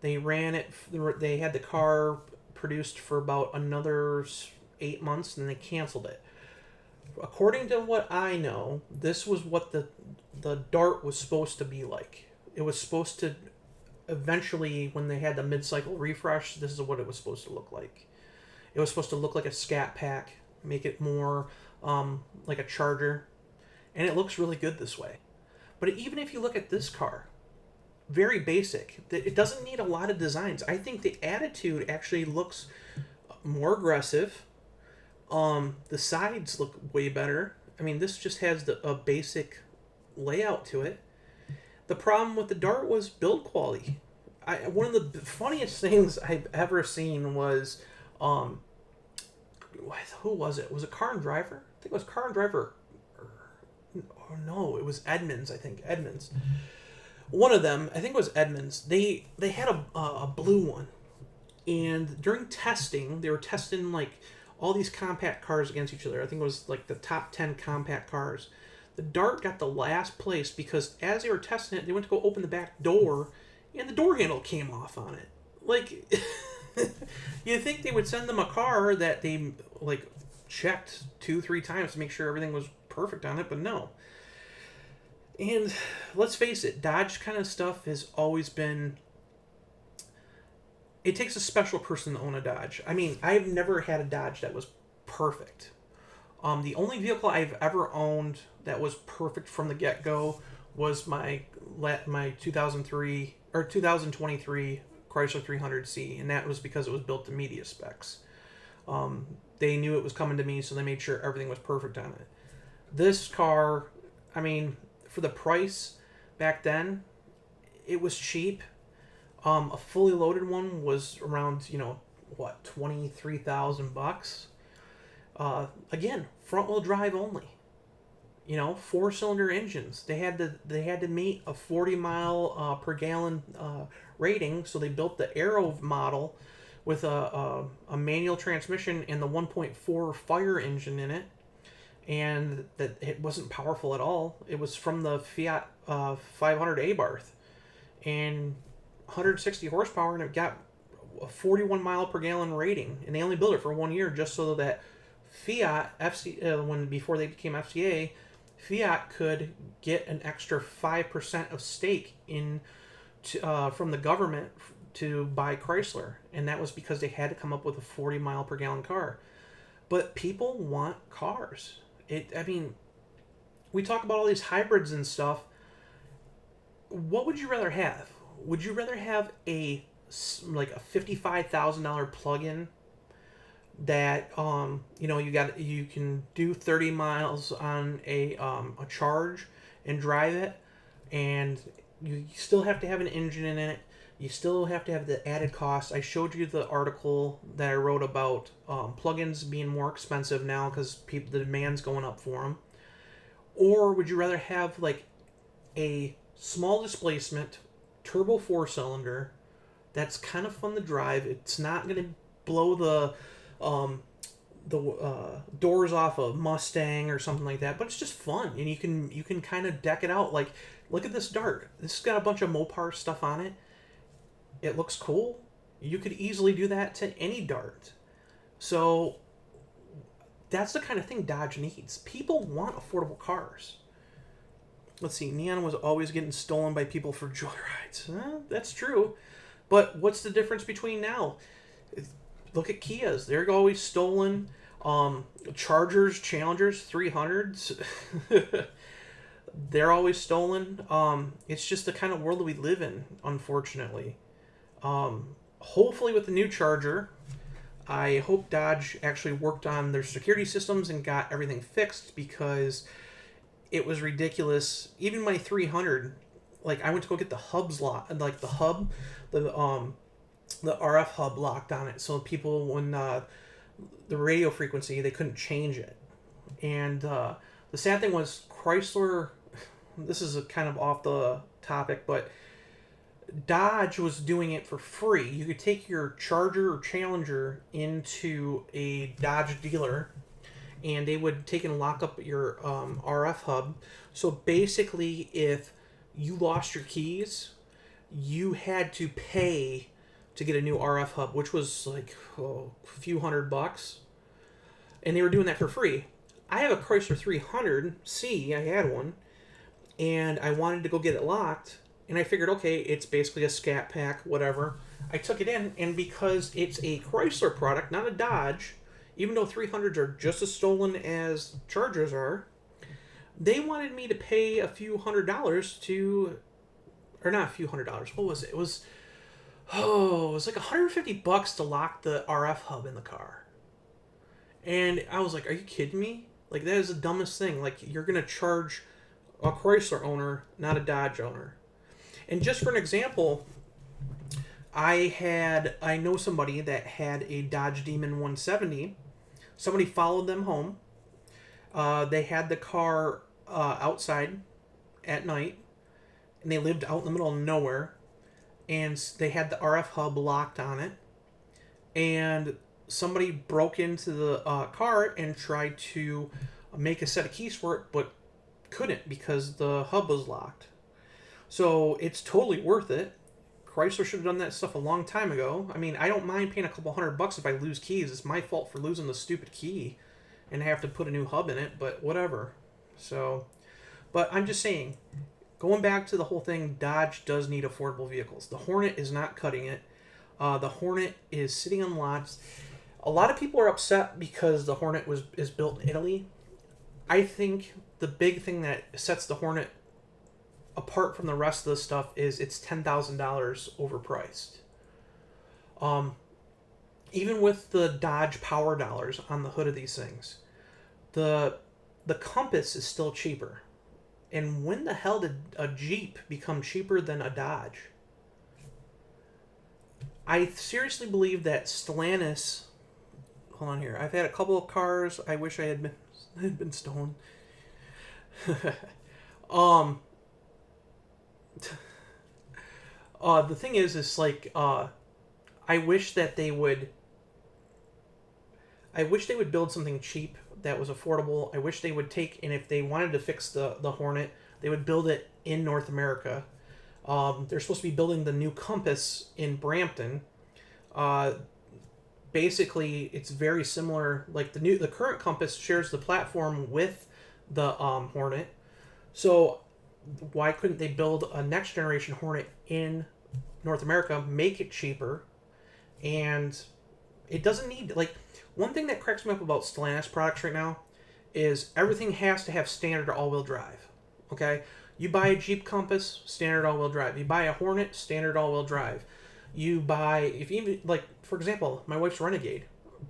they ran it. They had the car produced for about another 8 months, and then they canceled it. According to what I know, this was what the Dart was supposed to be like. It was supposed to eventually, when they had the mid-cycle refresh, this is what it was supposed to look like. It was supposed to look like a Scat Pack, make it more like a Charger, and it looks really good this way. But even if you look at this car, very basic. It doesn't need a lot of designs. I think the Attitude actually looks more aggressive. The sides look way better. I mean, this just has a basic layout to it. The problem with the Dart was build quality. One of the funniest things I've ever seen was, who was it? Was it Car and Driver? I think it was Car and Driver. Or no, it was Edmunds. I think Edmunds. One of them, I think it was Edmunds. They had a blue one, and during testing, they were testing like all these compact cars against each other. I think it was like the top 10 compact cars. The Dart got the last place because as they were testing it, they went to go open the back door, and the door handle came off on it. Like, you'd think they would send them a car that they like checked 2-3 times to make sure everything was perfect on it, but no. And let's face it, Dodge kind of stuff has always been... It takes a special person to own a Dodge. I mean, I've never had a Dodge that was perfect. The only vehicle I've ever owned that was perfect from the get-go was my 2003 or 2023 Chrysler 300C, and that was because it was built to media specs. They knew it was coming to me, so they made sure everything was perfect on it. This car, I mean, for the price back then, it was cheap. A fully loaded one was around, $23,000. Again, front wheel drive only. 4-cylinder engines. They had to meet a 40 mile per gallon rating, so they built the Aero model with a manual transmission and the 1.4 fire engine in it, and that it wasn't powerful at all. It was from the Fiat 500 Abarth, and 160 horsepower, and it got a 41 mile per gallon rating, and they only built it for 1 year just so that Fiat before they became FCA, Fiat could get an extra 5% of stake in from the government to buy Chrysler, and that was because they had to come up with a 40 mile per gallon car. But people want cars. We talk about all these hybrids and stuff. What would you rather have? Would you rather have a $55,000 plug-in that you can do 30 miles on a charge and drive it, and you still have to have an engine in it, you still have to have the added cost? I showed you the article that I wrote about plug-ins being more expensive now because the demand's going up for them. Or would you rather have like a small displacement turbo 4-cylinder that's kind of fun to drive? It's not going to blow the doors off a Mustang or something like that, but it's just fun, and you can kind of deck it out. Like, look at this Dart. This has got a bunch of Mopar stuff on it. It looks cool. You could easily do that to any Dart. So that's the kind of thing Dodge needs. People want affordable cars. Let's see, Neon was always getting stolen by people for joyrides. That's true. But what's the difference between now? Look at Kias. They're always stolen. Chargers, Challengers, 300s. They're always stolen. It's just the kind of world that we live in, unfortunately. Hopefully with the new Charger, I hope Dodge actually worked on their security systems and got everything fixed, because it was ridiculous. Even my 300, like, I went to go get the hubs locked, like the hub, the RF hub locked on it, so people, when the radio frequency, they couldn't change it. And the sad thing was Chrysler, this is a kind of off the topic, but Dodge was doing it for free. You could take your Charger or Challenger into a Dodge dealer, and they would take and lock up your RF hub. So basically, if you lost your keys, you had to pay to get a new RF hub, which was like a few $100, and they were doing that for free. I have a Chrysler 300C. I had one, and I wanted to go get it locked, and I figured, okay, it's basically a scat pack, whatever. I took it in, and because it's a Chrysler product, not a Dodge, even though 300s are just as stolen as Chargers are, they wanted me to pay a few $100 to, or not a few $100. What was it? It was like $150 to lock the RF hub in the car. And I was like, are you kidding me? Like, that is the dumbest thing. Like, you're going to charge a Chrysler owner, not a Dodge owner. And just for an example, I know somebody that had a Dodge Demon 170. Somebody followed them home. They had the car outside at night, and they lived out in the middle of nowhere, and they had the RF hub locked on it, and somebody broke into the car and tried to make a set of keys for it, but couldn't because the hub was locked. So it's totally worth it. Chrysler should have done that stuff a long time ago. I mean, I don't mind paying a couple $100 if I lose keys. It's my fault for losing the stupid key and have to put a new hub in it, but whatever. So, but I'm just saying, going back to the whole thing, Dodge does need affordable vehicles. The Hornet is not cutting it. The Hornet is sitting on lots. A lot of people are upset because the Hornet is built in Italy. I think the big thing that sets the Hornet apart from the rest of the stuff is it's $10,000 overpriced. Even with the Dodge Power Dollars on the hood of these things, the Compass is still cheaper. And when the hell did a Jeep become cheaper than a Dodge? I seriously believe that Stellantis... Hold on here. I've had a couple of cars I wish I had been stolen. The thing is like, I wish they would build something cheap that was affordable. I wish they would take, and if they wanted to fix the Hornet, they would build it in North America. They're supposed to be building the new Compass in Brampton. Basically, it's very similar. Like the current Compass shares the platform with the Hornet. So why couldn't they build a next generation Hornet in North America, make it cheaper, and it doesn't need, like, one thing that cracks me up about Stellantis products right now is everything has to have standard all-wheel drive. Okay, you buy a Jeep Compass, standard all-wheel drive. You buy a Hornet, standard all-wheel drive. You buy, if you even, like, for example, my wife's Renegade,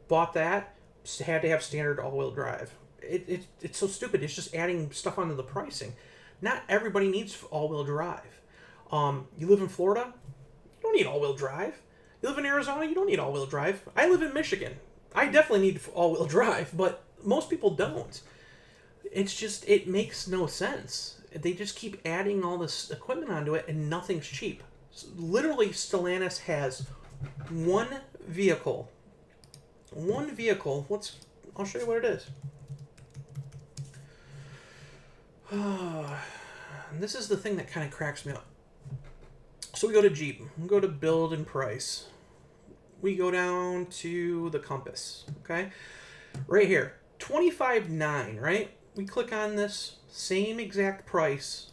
bought that, had to have standard all-wheel drive. It's so stupid. It's just adding stuff onto the pricing. Not everybody needs all-wheel drive. You live in Florida, you don't need all-wheel drive. You live in Arizona, you don't need all-wheel drive. I live in Michigan. I definitely need all-wheel drive, but most people don't. It's just, it makes no sense. They just keep adding all this equipment onto it, and nothing's cheap. Literally, Stellantis has one vehicle. I'll show you what it is. And this is the thing that kind of cracks me up. So we go to Jeep. We go to build and price. We go down to the Compass. Okay? Right here. $25,900, right? We click on this. Same exact price.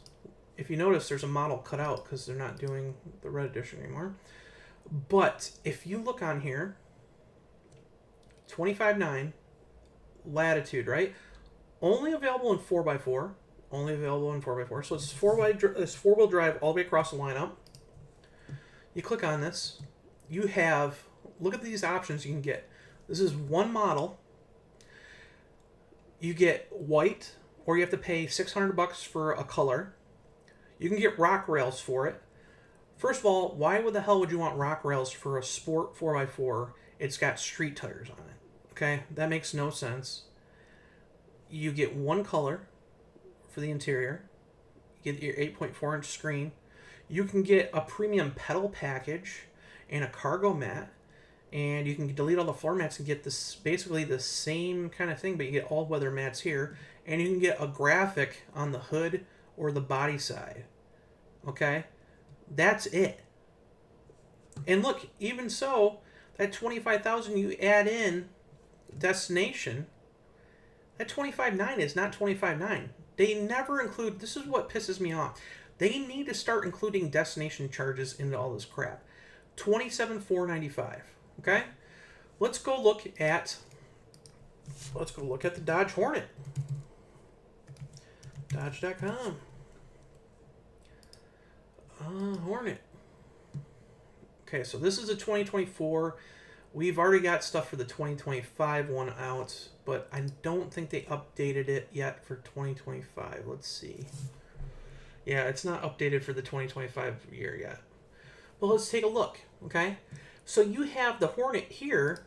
If you notice, there's a model cut out because they're not doing the red edition anymore. But if you look on here, $25,900, Latitude, right? Only available in 4x4. Only available in 4x4. So it's four-wheel drive all the way across the lineup. You click on this. You have, look at these options you can get. This is one model. You get white, or you have to pay $600 for a color. You can get rock rails for it. First of all, why the hell would you want rock rails for a sport 4x4? It's got street tires on it. Okay, that makes no sense. You get one color for the interior. You get your 8.4-inch screen. You can get a premium pedal package and a cargo mat, and you can delete all the floor mats and get this basically the same kind of thing, but you get all weather mats here, and you can get a graphic on the hood or the body side. Okay, that's it. And look, even so, that 25,000 you add in destination, that 25.9 is not 25.9. They never include. This is what pisses me off. They need to start including destination charges into all this crap. 27,495. Okay, let's go look at the Dodge Hornet. Dodge.com. Hornet. Okay, so this is a 2024. We've already got stuff for the 2025 one out, but I don't think they updated it yet for 2025. Let's see. Yeah, it's not updated for the 2025 year yet. But let's take a look, okay? So you have the Hornet here.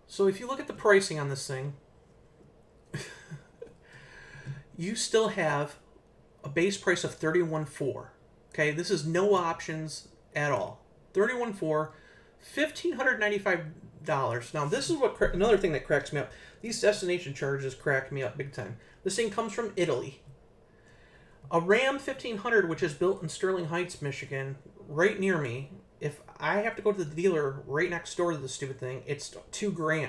So if you look at the pricing on this thing, you still have a base price of $31,400. Okay, this is no options at all. $31,400, $1,595. Now this is what another thing that cracks me up. These destination charges crack me up big time. This thing comes from Italy. A Ram 1500, which is built in Sterling Heights, Michigan, right near me. If I have to go to the dealer right next door to the stupid thing, it's $2,000.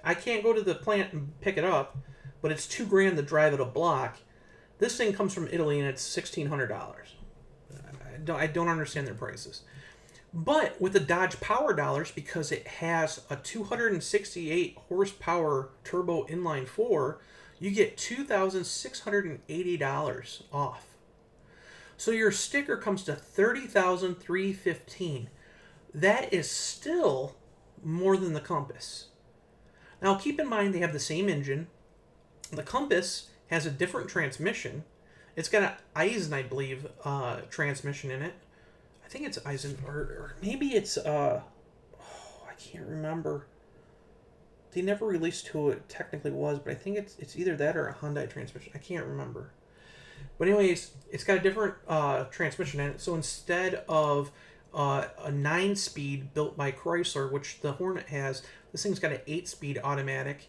I can't go to the plant and pick it up, but it's $2,000 to drive it a block. This thing comes from Italy and it's $1,600. I don't understand their prices. But with the Dodge Power Dollars, because it has a 268 horsepower turbo inline 4, you get $2,680 off. So your sticker comes to $30,315. That is still more than the Compass. Now keep in mind they have the same engine. The Compass has a different transmission. It's got an Eisen, I believe, transmission in it. I think it's Eisen, or maybe it's I can't remember. They never released who it technically was, but I think it's either that or a Hyundai transmission. I can't remember. But anyways, it's got a different transmission in it. So instead of a 9-speed built by Chrysler, which the Hornet has, this thing's got an 8-speed automatic,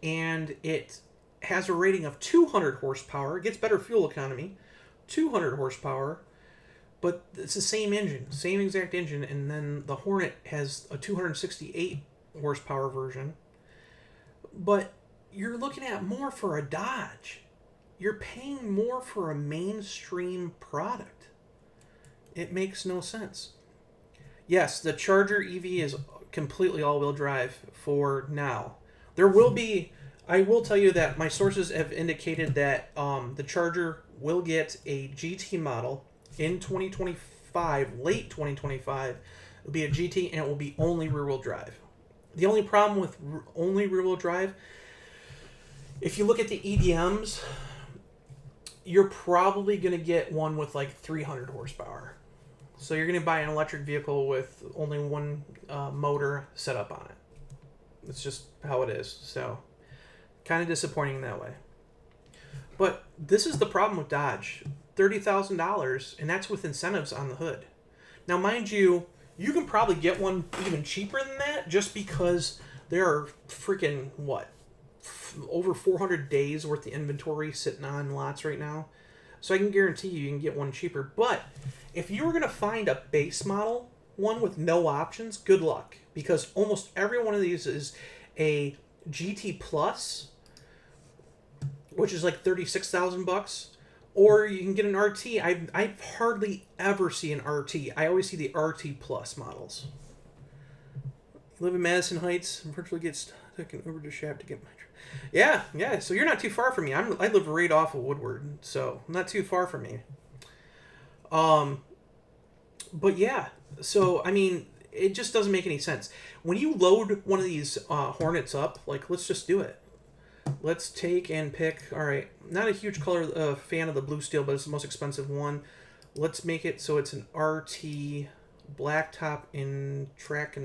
and it has a rating of 200 horsepower. It gets better fuel economy, 200 horsepower, but it's the same engine, same exact engine, and then the Hornet has a 268 horsepower version. But you're looking at more for a Dodge. You're paying more for a mainstream product. It makes no sense. Yes, the Charger EV is completely all-wheel drive for now. There will be... I will tell you that my sources have indicated that the Charger will get a GT model in 2025, late 2025. It'll be a GT and it will be only rear-wheel drive. The only problem with only rear-wheel drive, if you look at the EDMs, you're probably going to get one with like 300 horsepower. So you're going to buy an electric vehicle with only one motor set up on it. It's just how it is. So... kind of disappointing that way. But this is the problem with Dodge. $30,000, and that's with incentives on the hood. Now, mind you, you can probably get one even cheaper than that just because there are freaking, over 400 days worth of inventory sitting on lots right now. So I can guarantee you can get one cheaper. But if you were going to find a base model, one with no options, good luck. Because almost every one of these is a GT Plus, which is like $36,000, or you can get an RT. I hardly ever see an RT. I always see the RT Plus models. You live in Madison Heights and virtually get stuck in Uber to Shaft to get my... Yeah. So you're not too far from me. I live right off of Woodward, so not too far from me. But yeah, so I mean, it just doesn't make any sense. When you load one of these Hornets up, like, let's just do it. Let's take and pick, all right, not a huge color fan of the blue steel, but it's the most expensive one. Let's make it so it's an RT blacktop in track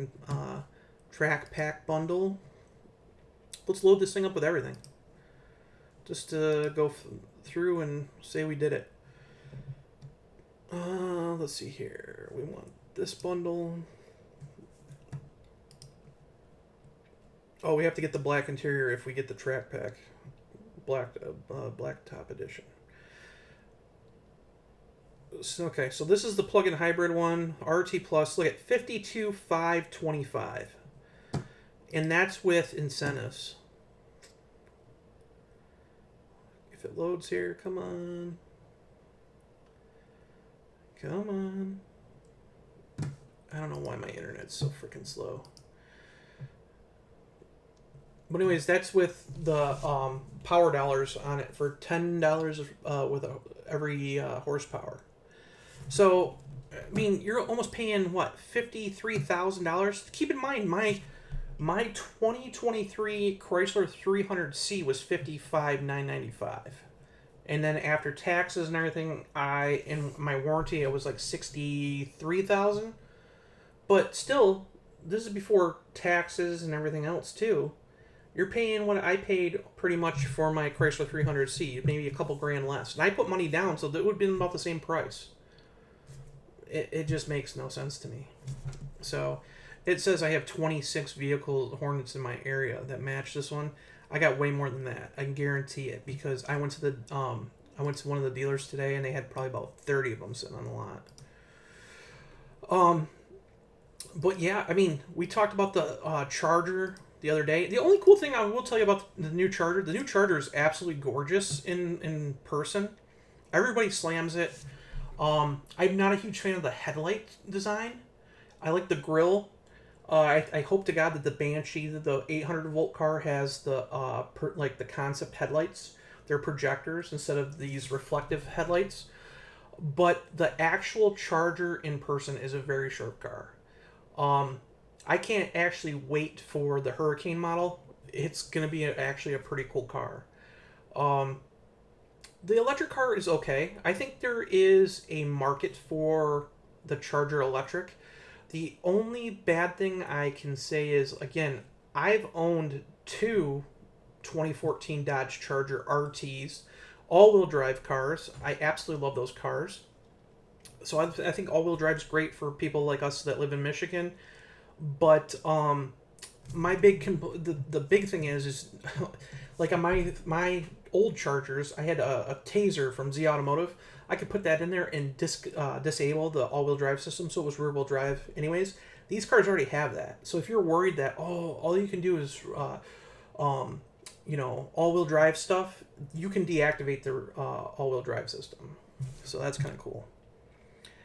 pack bundle. Let's load this thing up with everything. just to go through and say we did it. Let's see here. We want this bundle. Oh, we have to get the black interior if we get the track pack, black top edition. So, okay, so this is the plug-in hybrid one, RT Plus. Look at 52,525, and that's with incentives. If it loads here, come on. Come on. I don't know why my internet's so freaking slow. But anyways, that's with the power dollars on it for $10 with every horsepower. So, I mean, you're almost paying, what, $53,000? Keep in mind, my 2023 Chrysler 300C was $55,995. And then after taxes and everything, in my warranty, it was like $63,000. But still, this is before taxes and everything else, too. You're paying what I paid pretty much for my Chrysler 300C, maybe a couple grand less. And I put money down, so that would have been about the same price. It just makes no sense to me. So, it says I have 26 vehicle Hornets in my area that match this one. I got way more than that. I can guarantee it, because I went to one of the dealers today, and they had probably about 30 of them sitting on the lot. But yeah, I mean, we talked about the Charger the other day. The only cool thing I will tell you about the new Charger is absolutely gorgeous in person. Everybody slams it. I'm not a huge fan of the headlight design. I like the grille. I hope to God that the Banshee, the 800-volt car, has the the concept headlights. They're projectors instead of these reflective headlights. But the actual Charger in person is a very sharp car. I can't actually wait for the Hurricane model. It's going to be actually a pretty cool car. The electric car is okay. I think there is a market for the Charger electric. The only bad thing I can say is, again, I've owned two 2014 Dodge Charger RTs, all-wheel drive cars. I absolutely love those cars. So I think all-wheel drive is great for people like us that live in Michigan. But my the big thing is like on my old Chargers, I had a Taser from Z Automotive. I could put that in there and disable the all-wheel drive system, so it was rear-wheel drive anyways. These cars already have that. So if you're worried that, all you can do is, all-wheel drive stuff, you can deactivate the all-wheel drive system. So that's kind of cool.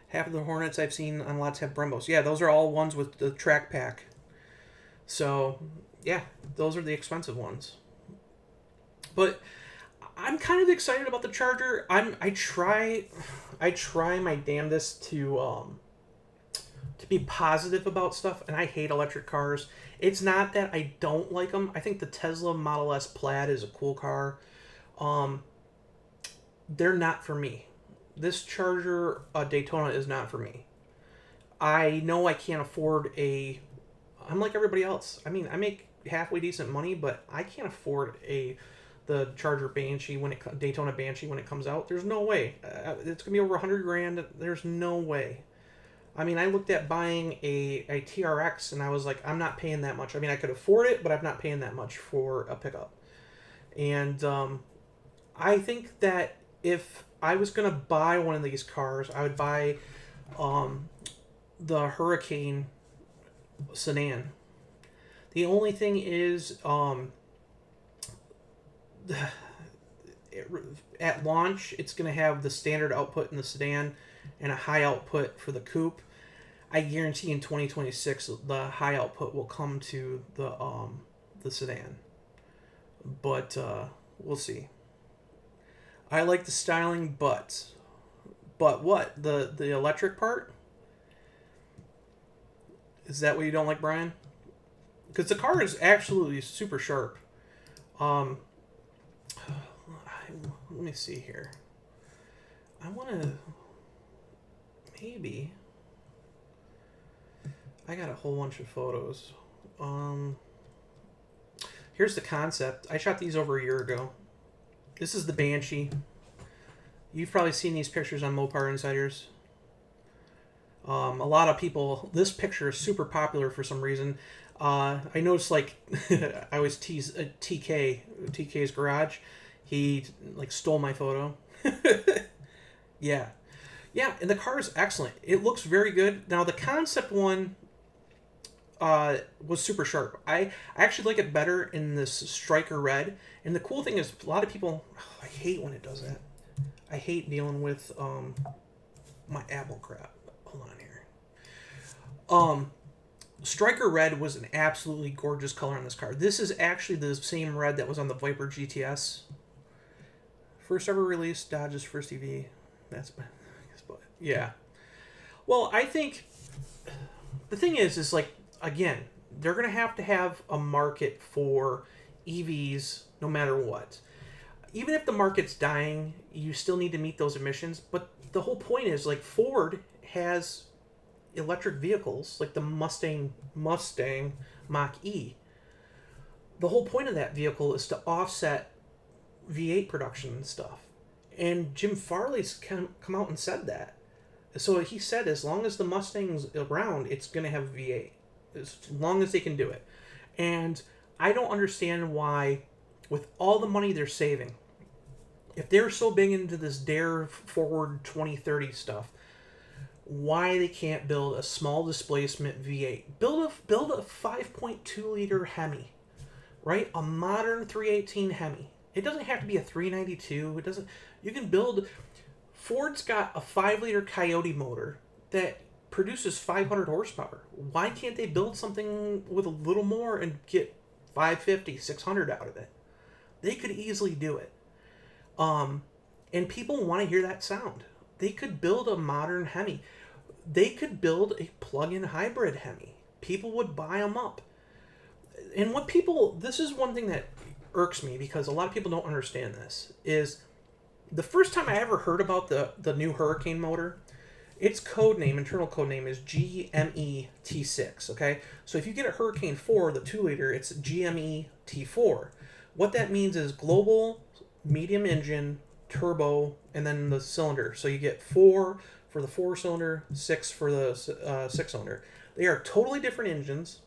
Half of the Hornets I've seen on lots have Brembos. Yeah, those are all ones with the track pack. So, yeah, those are the expensive ones. But I'm kind of excited about the Charger. I try my damnedest to be positive about stuff, and I hate electric cars. It's not that I don't like them. I think the Tesla Model S Plaid is a cool car. They're not for me. This Charger Daytona is not for me. I know I can't afford I'm like everybody else. I mean, I make halfway decent money, but I can't afford the Charger Banshee Daytona Banshee when it comes out. There's no way. It's gonna be over $100,000. There's no way. I mean, I looked at buying a TRX, and I was like, I'm not paying that much. I mean, I could afford it, but I'm not paying that much for a pickup. And I think that if I was gonna buy one of these cars, I would buy the Hurricane Sedan. The only thing is, at launch, it's going to have the standard output in the sedan and a high output for the coupe. I guarantee in 2026 the high output will come to the sedan, but we'll see. I like the styling, but what, the electric part? Is that what you don't like, Brian? Because the car is absolutely super sharp. Let me see here. I want to... Maybe... I got a whole bunch of photos. Here's the concept. I shot these over a year ago. This is the Banshee. You've probably seen these pictures on Mopar Insiders. A lot of people, this picture is super popular for some reason. I noticed, like, I always tease TK's garage. He, like, stole my photo. Yeah. Yeah, and the car is excellent. It looks very good. Now, the concept one was super sharp. I actually like it better in this striker red. And the cool thing is, a lot of people, I hate when it does that. I hate dealing with my Apple crap. Hold on here. Striker red was an absolutely gorgeous color on this car. This is actually the same red that was on the Viper GTS. First ever release, Dodge's first EV. Yeah. Well, I think the thing is like, again, they're going to have a market for EVs no matter what. Even if the market's dying, you still need to meet those emissions. But the whole point is, like, Ford has electric vehicles, like the Mustang Mach-E. The whole point of that vehicle is to offset V8 production and stuff. And Jim Farley's come out and said that. So he said as long as the Mustang's around, it's going to have V8. As long as they can do it. And I don't understand why, with all the money they're saving, if they're so big into this Dare Forward 2030 stuff, why they can't build a small displacement V8. Build a 5.2 liter Hemi, right? A modern 318 Hemi. It doesn't have to be a 392. It doesn't. You can build. Ford's got a 5 liter Coyote motor that produces 500 horsepower. Why can't they build something with a little more and get 550, 600 out of it? They could easily do it. And people want to hear that sound. They could build a modern Hemi. They could build a plug-in hybrid Hemi. People would buy them up. And this is one thing that irks me, because a lot of people don't understand this, is the first time I ever heard about the new Hurricane motor, its internal code name is GME T6, okay? So if you get a Hurricane 4, the 2 liter, it's GME T4. What that means is global, medium engine, turbo, and then the cylinder. So you get 4 for the 4-cylinder, 6 for the 6-cylinder. They are totally different engines.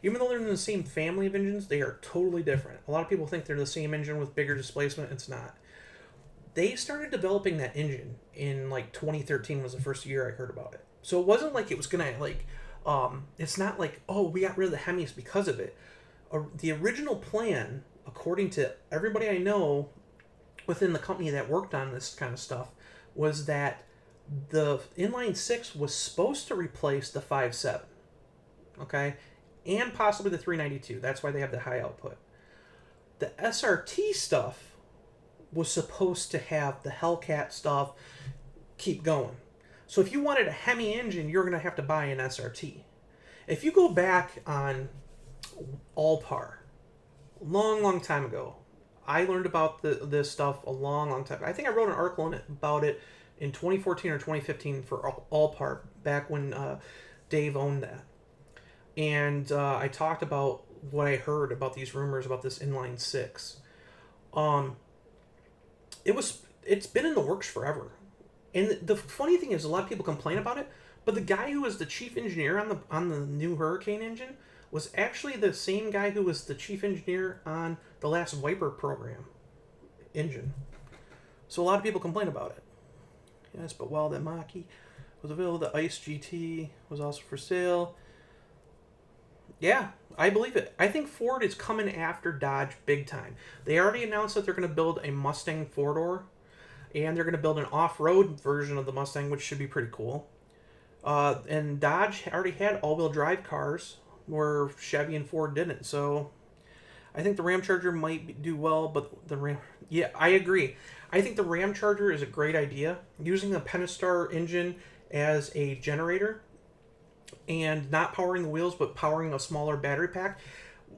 Even though they're in the same family of engines, they are totally different. A lot of people think they're the same engine with bigger displacement. It's not. They started developing that engine in, like, 2013 was the first year I heard about it. So it wasn't like it was going to, like, it's not like, oh, we got rid of the Hemis because of it. The original plan, according to everybody I know within the company that worked on this kind of stuff, was that the inline 6 was supposed to replace the 5.7, okay, and possibly the 392. That's why they have the high output. The SRT stuff was supposed to have the Hellcat stuff keep going. So if you wanted a Hemi engine, you're going to have to buy an SRT. If you go back on Allpar, long time ago, I learned about this stuff a long time. I think I wrote an article about it in 2014 or 2015 for Allpar, back when Dave owned that. And I talked about what I heard about these rumors about this inline 6. It's been in the works forever. And the funny thing is, a lot of people complain about it, but the guy who was the chief engineer on the new Hurricane engine was actually the same guy who was the chief engineer on the last Viper program engine. So a lot of people complain about it. Yes, but while the Mach-E was available, the Ice GT was also for sale. Yeah, I believe it. I think Ford is coming after Dodge big time. They already announced that they're going to build a Mustang 4-door, and they're going to build an off-road version of the Mustang, which should be pretty cool. And Dodge already had all-wheel drive cars, where Chevy and Ford didn't. So I think the Ramcharger might do well, but yeah, I agree. I think the Ramcharger is a great idea. Using the Pentastar engine as a generator and not powering the wheels, but powering a smaller battery pack.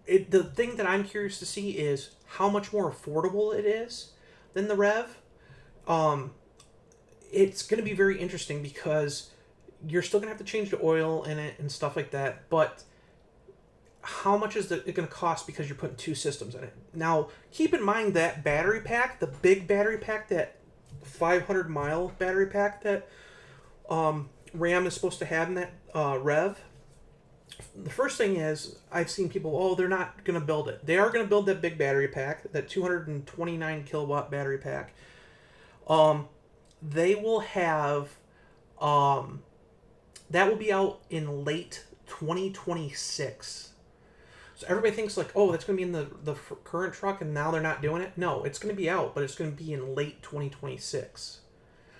The thing that I'm curious to see is how much more affordable it is than the Rev. It's going to be very interesting because you're still going to have to change the oil in it and stuff like that, but how much is it going to cost because you're putting 2 systems in it. Now, keep in mind that battery pack, the big battery pack, that 500-mile battery pack that Ram is supposed to have in that Rev. The first thing is, I've seen people, oh, they're not going to build it. They are going to build that big battery pack, that 229 kilowatt battery pack. They will have, that will be out in late 2026. So everybody thinks like, oh, that's going to be in the current truck and now they're not doing it. No, it's going to be out, but it's going to be in late 2026.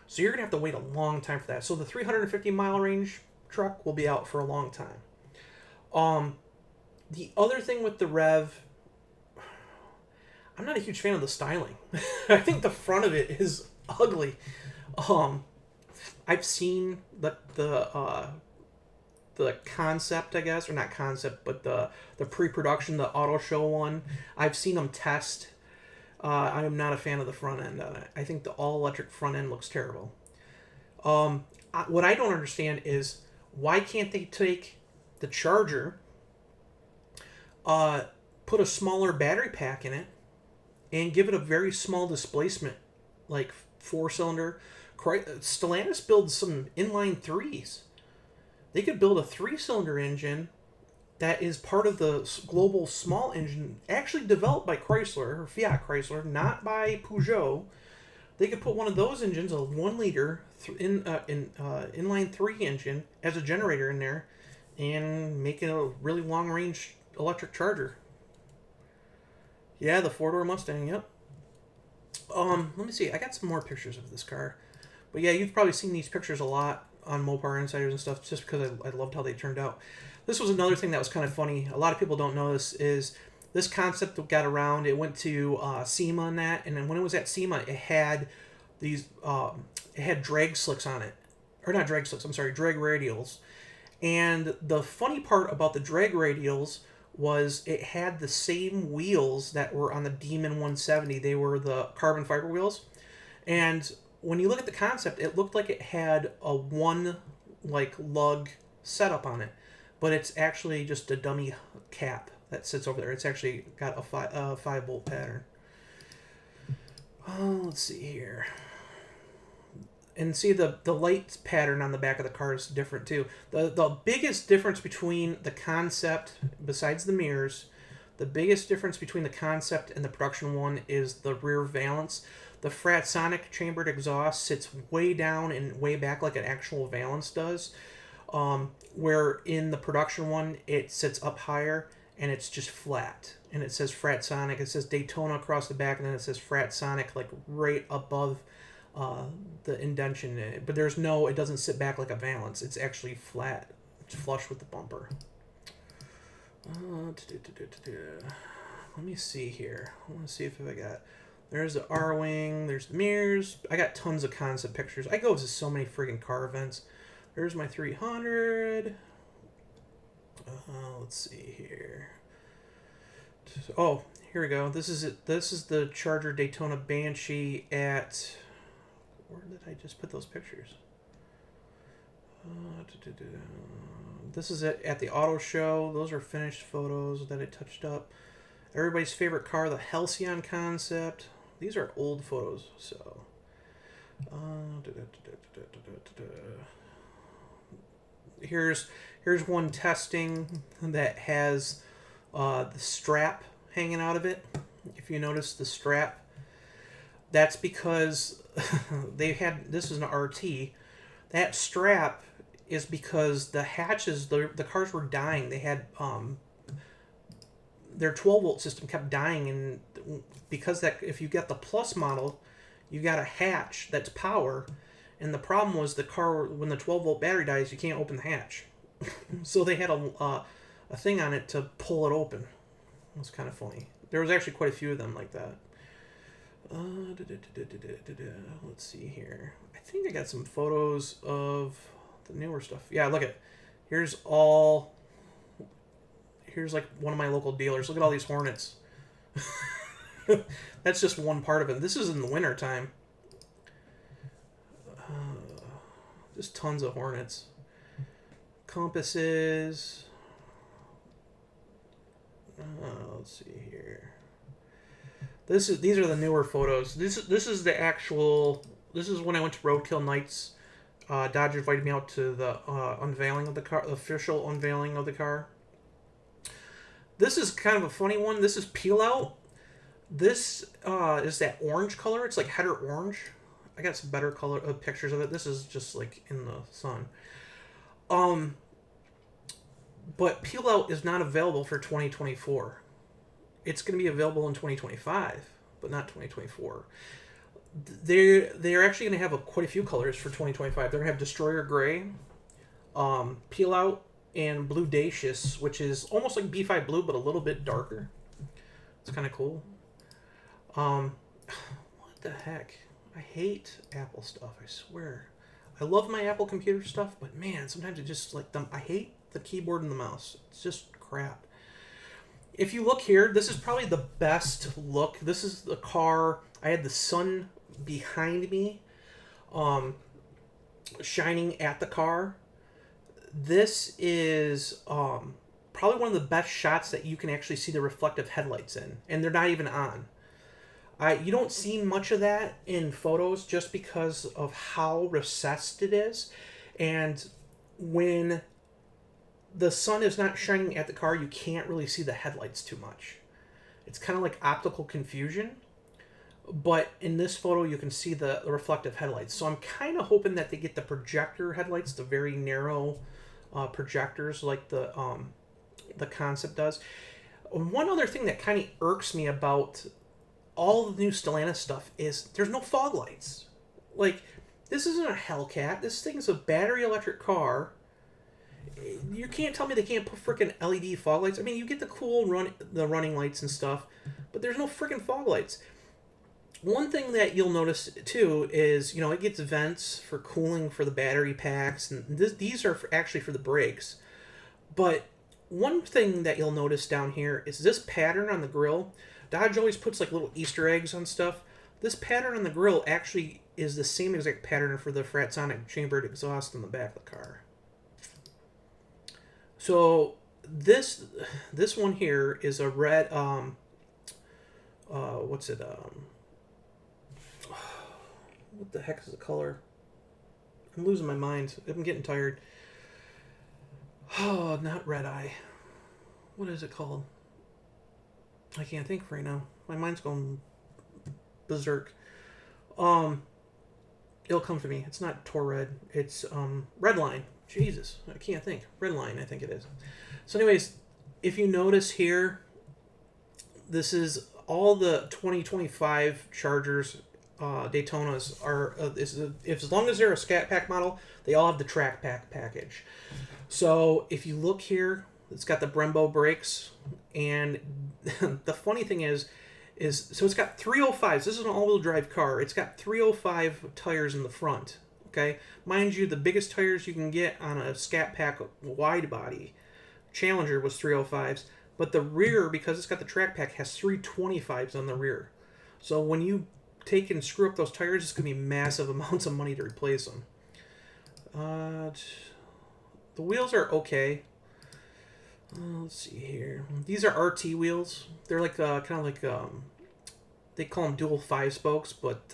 So you're going to have to wait a long time for that. So the 350-mile range truck will be out for a long time. The other thing with the Rev, I'm not a huge fan of the styling. I think the front of it is ugly. I've seen the concept, I guess, or not concept, but the pre-production, the auto show one. I've seen them test. I am not a fan of the front end on it. I think the all-electric front end looks terrible. What I don't understand is why can't they take the Charger, put a smaller battery pack in it, and give it a very small displacement, like 4-cylinder. Stellantis builds some inline 3s. They could build a 3-cylinder engine that is part of the global small engine, actually developed by Chrysler, or Fiat Chrysler, not by Peugeot. They could put one of those engines, a 1-liter inline 3 engine, as a generator in there, and make it a really long-range electric Charger. Yeah, the 4-door Mustang, yep. Let me see. I got some more pictures of this car. But yeah, you've probably seen these pictures a lot on Mopar Insiders and stuff, just because I loved how they turned out. This was another thing that was kind of funny. A lot of people don't know this, is this concept got around. It went to SEMA and that, and then when it was at SEMA, it had these, it had drag slicks on it. Or not drag slicks, I'm sorry, drag radials. And the funny part about the drag radials was it had the same wheels that were on the Demon 170. They were the carbon fiber wheels. And when you look at the concept, it looked like it had a one lug setup on it, but it's actually just a dummy cap that sits over there. It's actually got a 5-bolt pattern. Let's see here. And see, the light pattern on the back of the car is different too. The biggest difference between the concept, besides the mirrors, the biggest difference between the concept and the production one is the rear valance. The Fratsonic chambered exhaust sits way down and way back like an actual valance does, where in the production one it sits up higher and it's just flat. And it says Fratsonic, it says Daytona across the back, and then it says Fratsonic like right above the indentation. But there's no, it doesn't sit back like a valance. It's actually flat. It's flush with the bumper. Let me see here. I want to see if I got... There's the R-Wing. There's the mirrors. I got tons of concept pictures. I go to so many friggin' car events. There's my 300. Let's see here. Oh, here we go. This is it. This is the Charger Daytona Banshee at... Where did I just put those pictures? This is it at the auto show. Those are finished photos that I touched up. Everybody's favorite car, the Halcyon concept. These are old photos, so. Here's one testing that has the strap hanging out of it. If you notice the strap, that's because they had, this is an RT. That strap is because the hatches, the cars were dying. They had their 12-volt system kept dying, and because that, if you get the Plus model, you got a hatch that's power, and the problem was the car, when the 12-volt battery dies, you can't open the hatch. So they had a thing on it to pull it open. It was kind of funny. There was actually quite a few of them like that. Let's see here. I think I got some photos of the newer stuff. Yeah, look at, here's like one of my local dealers. Look at all these Hornets. That's just one part of it. This is in the winter time. Just tons of Hornets. Compasses. Let's see here. These are the newer photos. This is the actual. This is when I went to Roadkill Nights. Dodge invited me out to the unveiling of the car, the official unveiling of the car. This is kind of a funny one. This is peel out. This is that orange color. It's like header orange. I got some better color pictures of it. This is just like in the sun. But peel out is not available for 2024. It's going to be available in 2025, but not 2024. They're actually going to have quite a few colors for 2025. They're going to have Destroyer Gray, Peel Out, and Blue Dacious, which is almost like B5 Blue, but a little bit darker. It's kind of cool. What the heck? I hate Apple stuff, I swear. I love my Apple computer stuff, but man, sometimes it just like I hate the keyboard and the mouse. It's just crap. If you look here, this is probably the best look. This is the car. I had the sun behind me, shining at the car. This is probably one of the best shots that you can actually see the reflective headlights in, and they're not even on. You don't see much of that in photos just because of how recessed it is, and when the sun is not shining at the car, you can't really see the headlights too much. It's kind of like optical confusion, but in this photo you can see the reflective headlights. So I'm kind of hoping that they get the projector headlights, the very narrow projectors like the concept does. One other thing that kind of irks me about all the new Stellantis stuff is there's no fog lights. Like, this isn't a Hellcat. This thing's a battery electric car. You can't tell me they can't put freaking LED fog lights. I mean, you get the cool running lights and stuff, but there's no freaking fog lights. One thing that you'll notice too is, it gets vents for cooling for the battery packs, and these are actually for the brakes. But one thing that you'll notice down here is this pattern on the grill. Dodge always puts like little Easter eggs on stuff. This pattern on the grill actually is the same exact pattern for the Fratsonic chambered exhaust on the back of the car. So this one here is a red what's it what the heck is the color? I'm losing my mind. I'm getting tired. Oh, not red eye. What is it called? I can't think right now. My mind's going berserk. It'll come to me. It's not Torred. It's red line. Jesus, I can't think. Red line, I think it is. So anyways, if you notice here, this is all the 2025 Chargers, Daytonas are, as long as they're a Scat Pack model, they all have the Track Pack package. So if you look here, it's got the Brembo brakes, and the funny thing is so it's got 305s. This is an all-wheel drive car. It's got 305 tires in the front. Okay, mind you, the biggest tires you can get on a Scat Pack wide body Challenger was 305s, but the rear, because it's got the Track Pack, has 325s on the rear. So when you take and screw up those tires, it's going to be massive amounts of money to replace them. The wheels are okay. Let's see here. These are RT wheels. They're like kind of like they call them dual 5-spokes, but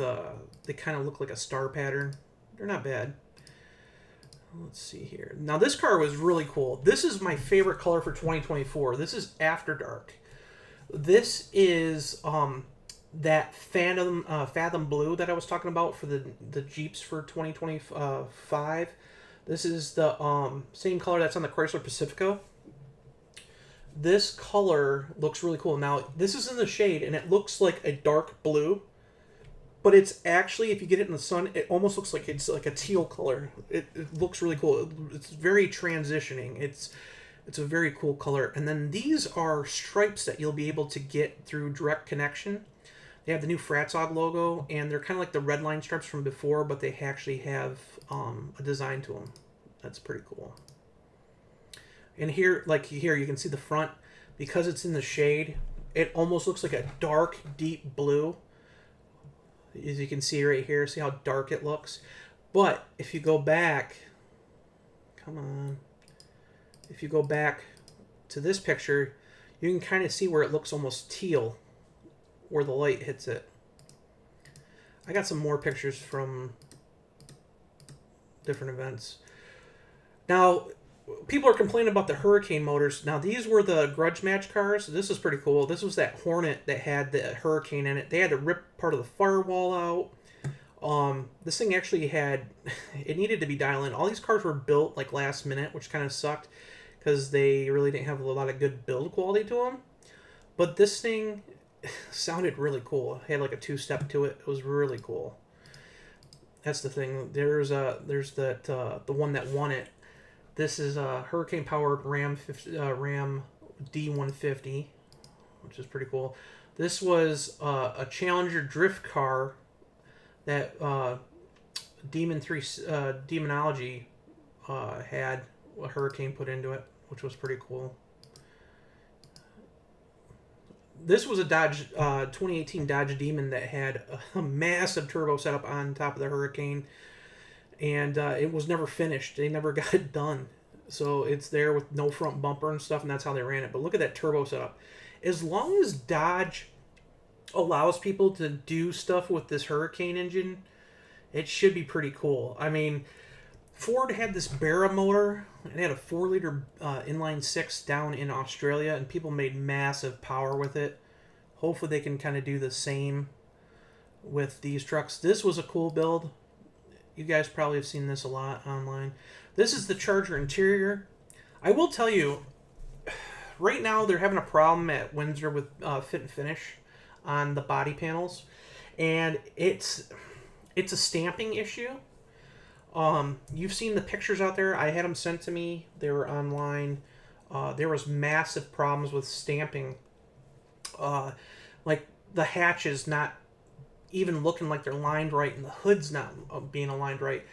they kind of look like a star pattern. They're not bad. Let's see here. Now this car was really cool. This is my favorite color for 2024. This is After Dark. This is that Fathom Blue that I was talking about for the Jeeps for 2025. This is the same color that's on the Chrysler Pacifico. This color looks really cool. Now, this is in the shade, and it looks like a dark blue, but it's actually, if you get it in the sun, it almost looks like it's like a teal color. It looks really cool. It's very transitioning. It's a very cool color. And then these are stripes that you'll be able to get through direct connection. They have the new Fratsog logo, and they're kind of like the red line stripes from before, but they actually have a design to them. That's pretty cool. And here, you can see the front, because it's in the shade, it almost looks like a dark, deep blue. As you can see right here, see how dark it looks? But if you go back, if you go back to this picture, you can kind of see where it looks almost teal where the light hits it. I got some more pictures from different events. Now, people are complaining about the Hurricane motors. Now, these were the grudge match cars. This is pretty cool. This was that Hornet that had the Hurricane in it. They had to rip part of the firewall out. This thing actually had, it needed to be dialed in. All these cars were built like last minute, which kind of sucked because they really didn't have a lot of good build quality to them. But this thing sounded really cool. It had like a two-step to it. It was really cool. That's the thing. There's that the one that won it. This is a Hurricane-powered Ram D150, which is pretty cool. This was a Challenger drift car that Demonology had a Hurricane put into it, which was pretty cool. This was a Dodge 2018 Dodge Demon that had a massive turbo setup on top of the Hurricane, and it was never finished. They never got it done. So it's there with no front bumper and stuff, and that's how they ran it. But look at that turbo setup. As long as Dodge allows people to do stuff with this Hurricane engine, it should be pretty cool. I mean, Ford had this Barra motor. It had a 4-liter inline 6 down in Australia, and people made massive power with it. Hopefully they can kind of do the same with these trucks. This was a cool build. You guys probably have seen this a lot online. This is the Charger interior. I will tell you, right now they're having a problem at Windsor with fit and finish on the body panels, and it's a stamping issue. You've seen the pictures out there. I had them sent to me. They were online. There was massive problems with stamping. Like the hatches not even looking like they're lined right, and the hood's not being aligned right.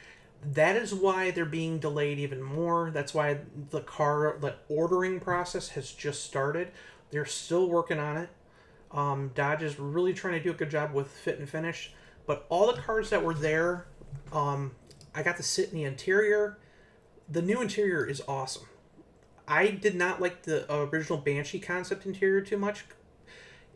That is why they're being delayed even more. That's why the ordering process has just started. They're still working on it. Dodge is really trying to do a good job with fit and finish. But all the cars that were there, I got to sit in the interior. The new interior is awesome. I did not like the original Banshee concept interior too much.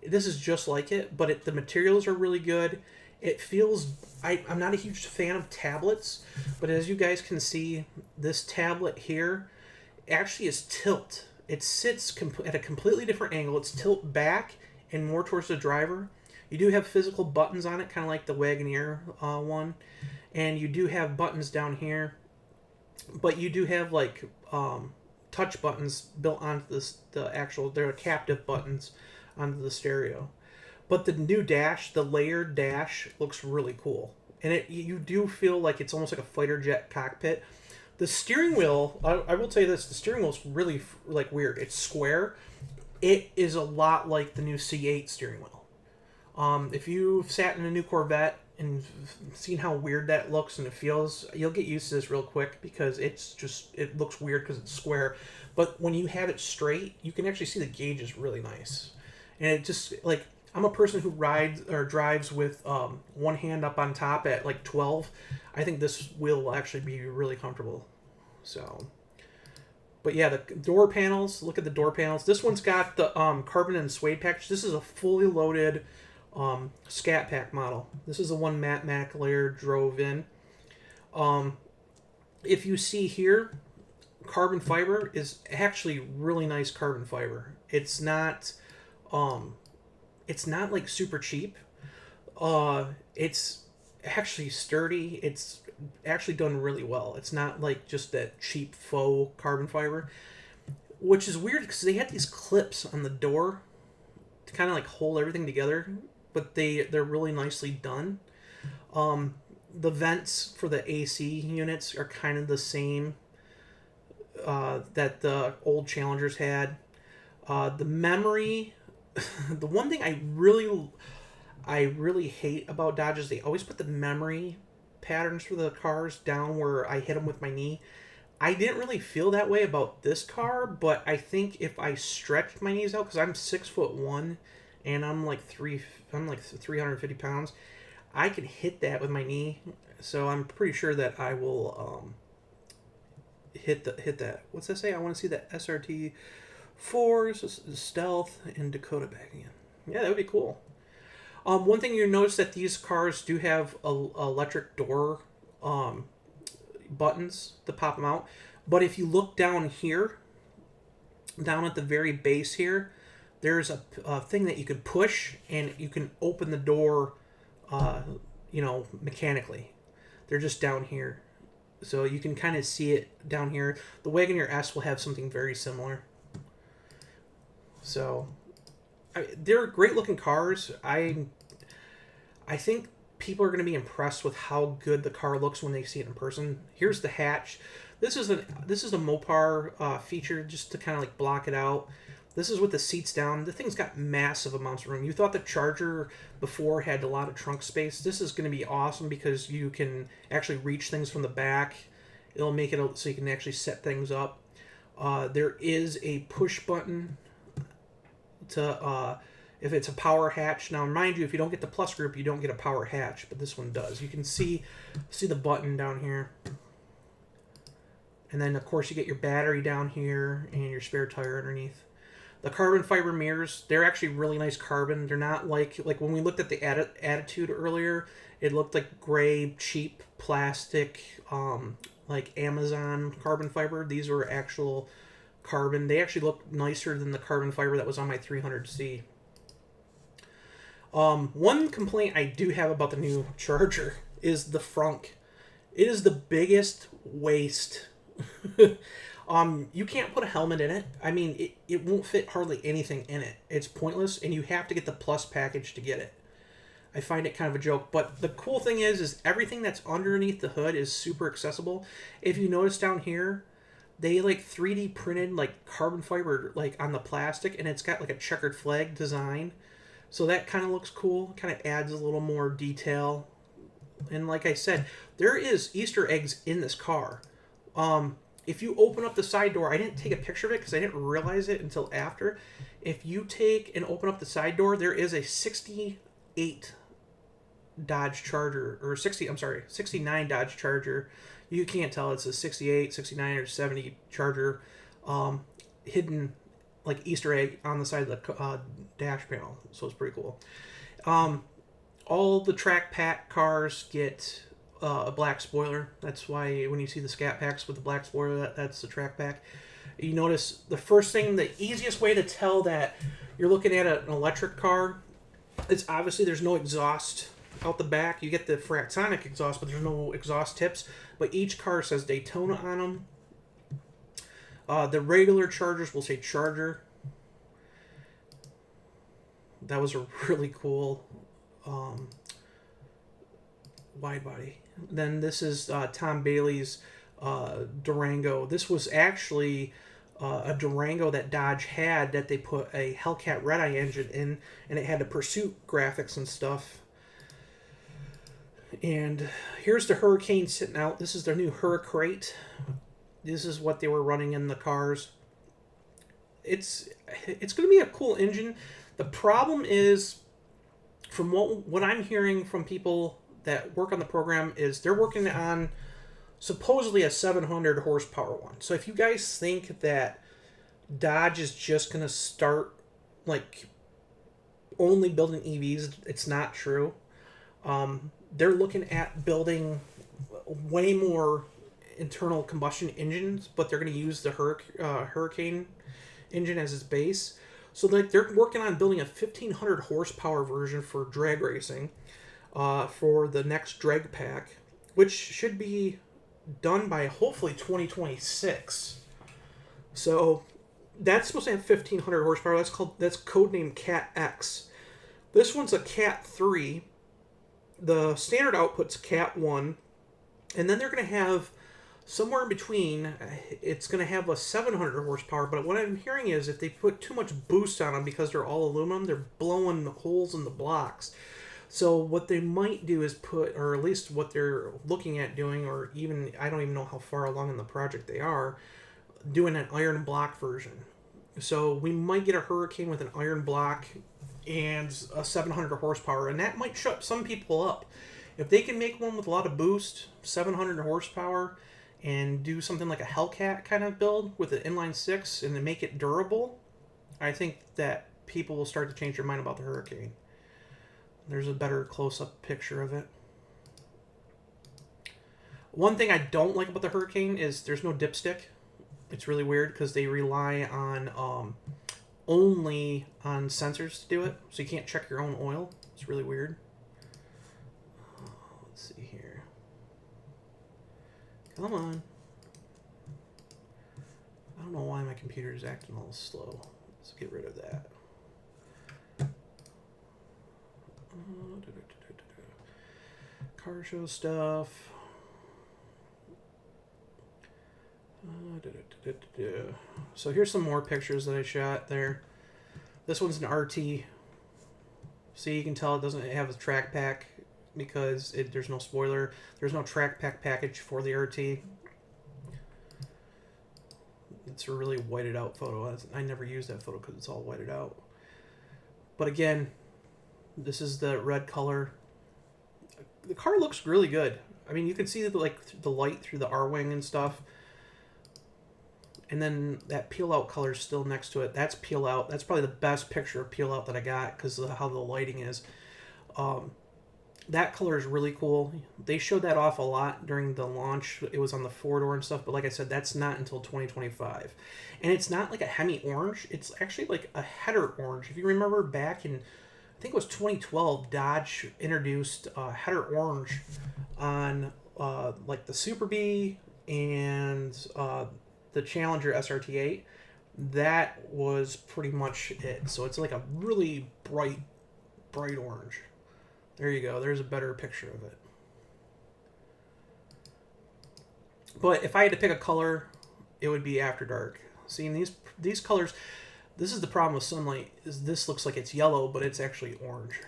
This is just like it, but the materials are really good. It feels... I'm not a huge fan of tablets, but as you guys can see, this tablet here actually is tilt. It sits at a completely different angle. It's tilt back and more towards the driver. You do have physical buttons on it, kind of like the Wagoneer one. And you do have buttons down here, but you do have like touch buttons built onto they're captive buttons onto the stereo. But the new dash, the layered dash, looks really cool. And you do feel like it's almost like a fighter jet cockpit. The steering wheel, I will tell you this, the steering wheel is really like weird. It's square. It is a lot like the new C8 steering wheel. If you've sat in a new Corvette and seen how weird that looks and it feels, you'll get used to this real quick because it looks weird because it's square. But when you have it straight, you can actually see the gauges really nice. And it just, like, I'm a person who rides or drives with one hand up on top at like 12. I think this wheel will actually be really comfortable. So, but yeah, the door panels, look at the door panels. This one's got the carbon and suede package. This is a fully loaded Scat Pack model. This is the one Matt McAleer drove in. If you see here, carbon fiber is actually really nice carbon fiber. It's not like super cheap. It's actually sturdy. It's actually done really well. It's not like just that cheap faux carbon fiber, which is weird because they had these clips on the door to kind of like hold everything together, but they're really nicely done. The vents for the AC units are kind of the same that the old Challengers had. The memory, the one thing I really hate about Dodge is they always put the memory patterns for the cars down where I hit them with my knee. I didn't really feel that way about this car, but I think if I stretched my knees out, because I'm 6'1" and I'm like 350 pounds, I can hit that with my knee. So I'm pretty sure that I will hit that. What's that say? I want to see that SRT 4, stealth, and Dakota back again. Yeah, that would be cool. One thing you notice that these cars do have electric door buttons to pop them out. But if you look down here, down at the very base here, there's a thing that you can push and you can open the door, mechanically. They're just down here. So you can kind of see it down here. The Wagoneer S will have something very similar. So they're great looking cars. I think people are going to be impressed with how good the car looks when they see it in person. Here's the hatch. This is a Mopar feature just to kind of like block it out. This is with the seats down. The thing's got massive amounts of room. You thought the Charger before had a lot of trunk space. This is going to be awesome because you can actually reach things from the back. It'll make it so you can actually set things up. There is a push button to if it's a power hatch. Now, mind you, if you don't get the Plus group, you don't get a power hatch, but this one does. You can see the button down here. And then, of course, you get your battery down here and your spare tire underneath. The carbon fiber mirrors, they're actually really nice carbon. They're not like when we looked at the Attitude earlier, it looked like gray, cheap plastic, like Amazon carbon fiber. These were actual carbon. They actually look nicer than the carbon fiber that was on my 300C. One complaint I do have about the new Charger is the frunk. It is the biggest waste. You can't put a helmet in it. I mean, it won't fit hardly anything in it. It's pointless, and you have to get the Plus package to get it. I find it kind of a joke. But the cool thing is everything that's underneath the hood is super accessible. If you notice down here, they like 3D printed like carbon fiber like on the plastic, and it's got like a checkered flag design. So that kind of looks cool. Kind of adds a little more detail. And like I said, there is Easter eggs in this car. If you open up the side door, I didn't take a picture of it because I didn't realize it until after. If you take and open up the side door, there is a 68 Dodge Charger, or 69 Dodge Charger. You can't tell it's a 68, 69, or 70 Charger hidden like Easter egg on the side of the dash panel. So it's pretty cool. All the track pack cars get a black spoiler. That's why when you see the Scat Packs with the black spoiler, that's the track pack. You notice the first thing, the easiest way to tell that you're looking at an electric car, it's obviously there's no exhaust out the back. You get the Fraxonic exhaust, but there's no exhaust tips. But each car says Daytona on them. The regular Chargers will say Charger. That was a really cool wide body. Then this is Tom Bailey's Durango. This was actually a Durango that Dodge had that they put a Hellcat Red Eye engine in, and it had the Pursuit graphics and stuff. And here's the Hurricane sitting out. This is their new Hurricrate. This is what they were running in the cars. It's going to be a cool engine. The problem is, from what I'm hearing from people that work on the program, is they're working on supposedly a 700 horsepower one. So if you guys think that Dodge is just going to start like only building EVs, it's not true. They're looking at building way more internal combustion engines, but they're going to use the Hurricane engine as its base. So they're working on building a 1500 horsepower version for drag racing for the next drag pack, which should be done by hopefully 2026. So that's supposed to have 1500 horsepower. That's codenamed Cat X. This one's a Cat 3. The standard output's Cat 1, and then they're going to have somewhere in between, it's going to have a 700 horsepower, but what I'm hearing is if they put too much boost on them because they're all aluminum, they're blowing holes in the blocks. So what they might do is put, or at least what they're looking at doing, or even, I don't even know how far along in the project they are, doing an iron block version. So we might get a Hurricane with an iron block and a 700 horsepower, and that might shut some people up. If they can make one with a lot of boost, 700 horsepower, and do something like a Hellcat kind of build with an inline 6 and then make it durable, I think that people will start to change their mind about the Hurricane. There's a better close-up picture of it. One thing I don't like about the Hurricane is there's no dipstick. It's really weird because they rely on only on sensors to do it, so you can't check your own oil. It's really weird. Let's see here. Come on. I don't know why my computer is acting a little slow. Let's get rid of that. Car show stuff. So here's some more pictures that I shot there. This one's an RT. See, you can tell it doesn't have a track pack because there's no spoiler. There's no track pack package for the RT. It's a really whited out photo. I never use that photo because it's all whited out. But again, this is the red color. The car looks really good. I mean, you can see the light through the R-wing and stuff. And then that peel out color is still next to it. That's peel out. That's probably the best picture of peel out that I got because of how the lighting is. That color is really cool. They showed that off a lot during the launch. It was on the four-door and stuff, but like I said, that's not until 2025. And it's not like a Hemi orange. It's actually like a header orange. If you remember back in, I think it was 2012, Dodge introduced header orange on like the Super Bee and the Challenger SRT8. That was pretty much it. So it's like a really bright orange. There you go. There's a better picture of it. But if I had to pick a color, it would be After Dark. Seeing these colors, this is the problem with sunlight, is this looks like it's yellow, but it's actually orange.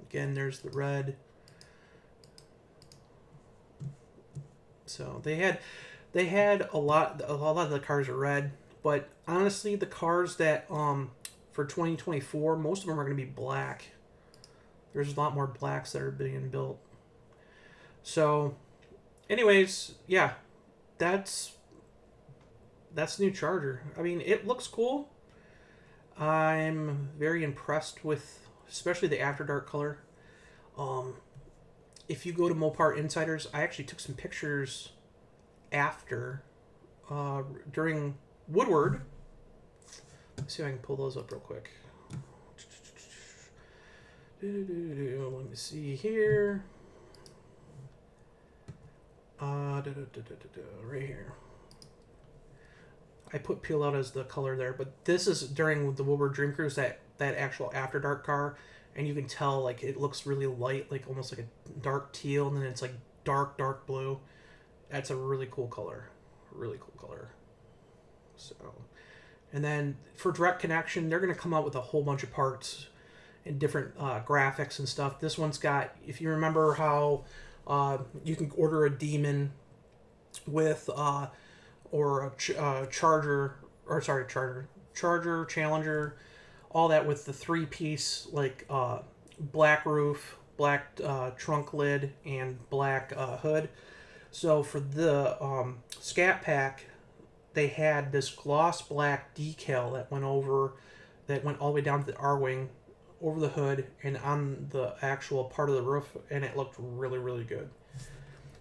Again, there's the red. So they had a lot of the cars are red, but honestly, the cars that for 2024, most of them are going to be black. There's a lot more blacks that are being built. So, anyways, yeah, that's new Charger. I mean, it looks cool. I'm very impressed with, especially the After Dark color. If you go to Mopar Insiders, I actually took some pictures after, during Woodward. Let's see if I can pull those up real quick. Let me see here. Right here. I put peel out as the color there, but this is during the Woodward Dream Cruise, that actual After Dark car. And you can tell, like, it looks really light, like almost like a dark teal, and then it's like dark blue. That's a really cool color. Really cool color. So, and then for direct connection, they're going to come out with a whole bunch of parts and different graphics and stuff. This one's got, if you remember how you can order a Demon with, or a Charger, Challenger, all that with the three-piece, like, black roof, black trunk lid, and black hood. So for the Scat Pack, they had this gloss black decal that went all the way down to the R-wing, over the hood, and on the actual part of the roof, and it looked really, really good.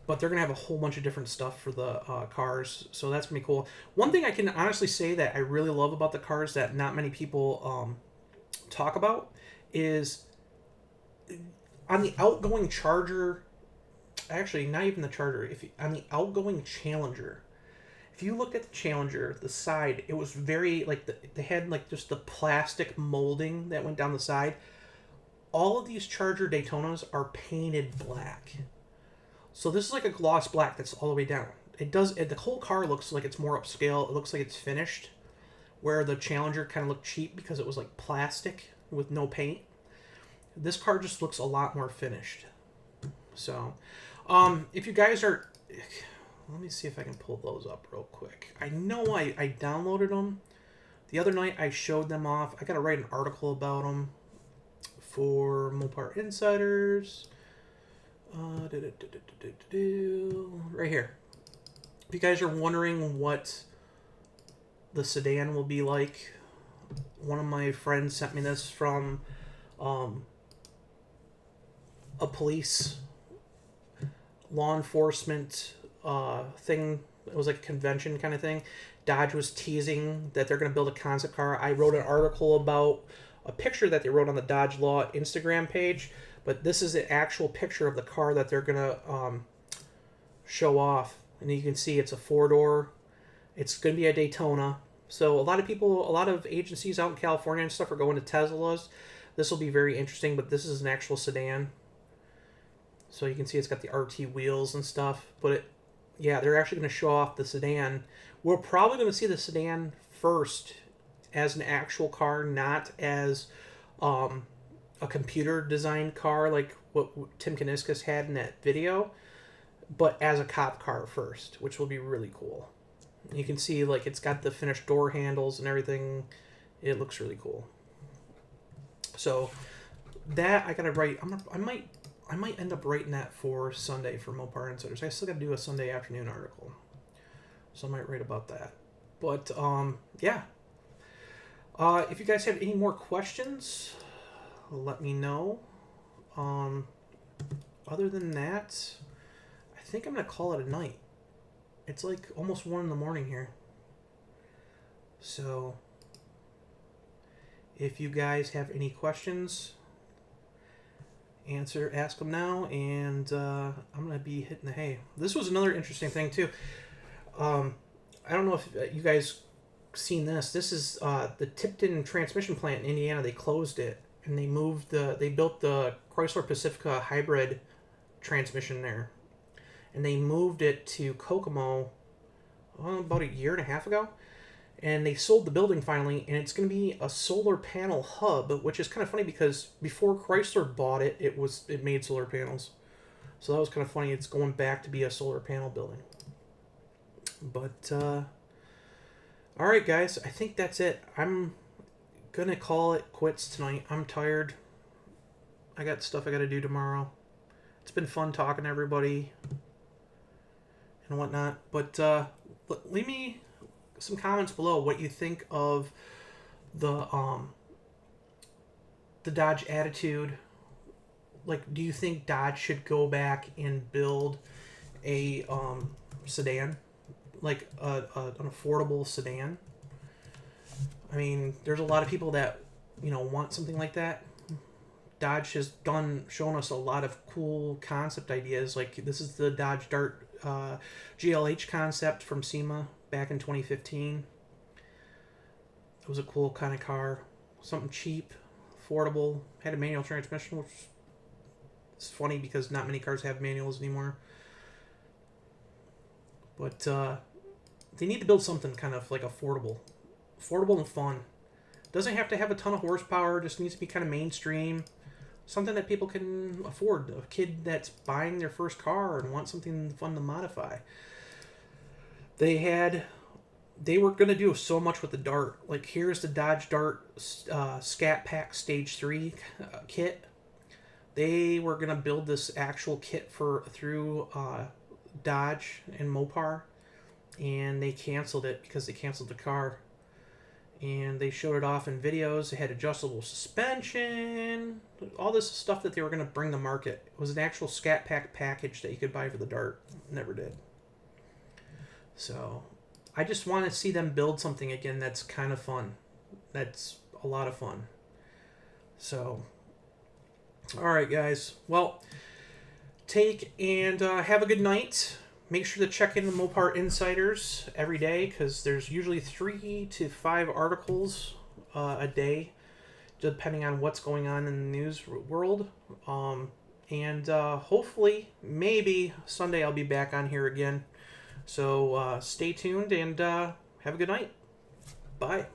But they're going to have a whole bunch of different stuff for the cars, so that's going to be cool. One thing I can honestly say that I really love about the cars that not many people talk about is on the outgoing Charger, actually, not even the Charger, on the outgoing Challenger, if you looked at the Challenger, the side, it was very, like, they had, like, just the plastic molding that went down the side. All of these Charger Daytonas are painted black. So this is like a gloss black that's all the way down. The whole car looks like it's more upscale. It looks like it's finished, where the Challenger kind of looked cheap because it was like plastic with no paint. This car just looks a lot more finished. So, if you guys are, let me see if I can pull those up real quick. I know I downloaded them. The other night I showed them off. I got to write an article about them for Mopar Insiders. Right here. If you guys are wondering what the sedan will be like. One of my friends sent me this from a police law enforcement thing. It was like a convention kind of thing. Dodge was teasing that they're going to build a concept car. I wrote an article about a picture that they wrote on the Dodge Law Instagram page, but this is an actual picture of the car that they're going to show off. And you can see it's a 4-door. It's going to be a Daytona. So a lot of agencies out in California and stuff are going to Teslas. This will be very interesting, but this is an actual sedan. So you can see it's got the RT wheels and stuff. But they're actually going to show off the sedan. We're probably going to see the sedan first as an actual car, not as a computer designed car like what Tim Kaniskis had in that video, but as a cop car first, which will be really cool. You can see like it's got the finished door handles and everything. It looks really cool. So that I gotta write. I might end up writing that for Sunday for Mopar Insiders. I still gotta do a Sunday afternoon article, so I might write about that. But yeah. If you guys have any more questions, let me know. Other than that, I think I'm gonna call it a night. It's like almost 1 a.m. here. So, if you guys have any questions, ask them now, and I'm going to be hitting the hay. This was another interesting thing, too. I don't know if you guys seen this. This is the Tipton transmission plant in Indiana. They closed it, and they built the Chrysler Pacifica hybrid transmission there. And they moved it to Kokomo about 1.5 years ago. And they sold the building finally, and it's going to be a solar panel hub, which is kind of funny because before Chrysler bought it, it made solar panels. So that was kind of funny. It's going back to be a solar panel building. But, all right, guys, I think that's it. I'm going to call it quits tonight. I'm tired. I got stuff I got to do tomorrow. It's been fun talking to everybody and whatnot, but leave me some comments below what you think of the Dodge attitude. Like, do you think Dodge should go back and build a sedan, like an affordable sedan? I mean, there's a lot of people that want something like that. Dodge has shown us a lot of cool concept ideas. Like, this is the Dodge Dart GLH concept from SEMA back in 2015. It was a cool kind of car. Something cheap, affordable, had a manual transmission, which is funny because not many cars have manuals anymore. But they need to build something kind of like affordable and fun. Doesn't have to have a ton of horsepower, just needs to be kind of mainstream. Something that people can afford. A kid that's buying their first car and wants something fun to modify. They were going to do so much with the Dart. Like, here's the Dodge Dart Scat Pack Stage 3 kit. They were going to build this actual kit through Dodge and Mopar. And they canceled it because they canceled the car. And they showed it off in videos. They had adjustable suspension. All this stuff that they were going to bring to market. It was an actual Scat Pack package that you could buy for the Dart. Never did. So, I just want to see them build something again that's kind of fun. That's a lot of fun. So, alright guys. Well, take and have a good night. Make sure to check in the Mopar Insiders every day because there's usually 3 to 5 articles a day, depending on what's going on in the news world. And hopefully, maybe Sunday I'll be back on here again. So stay tuned and have a good night. Bye.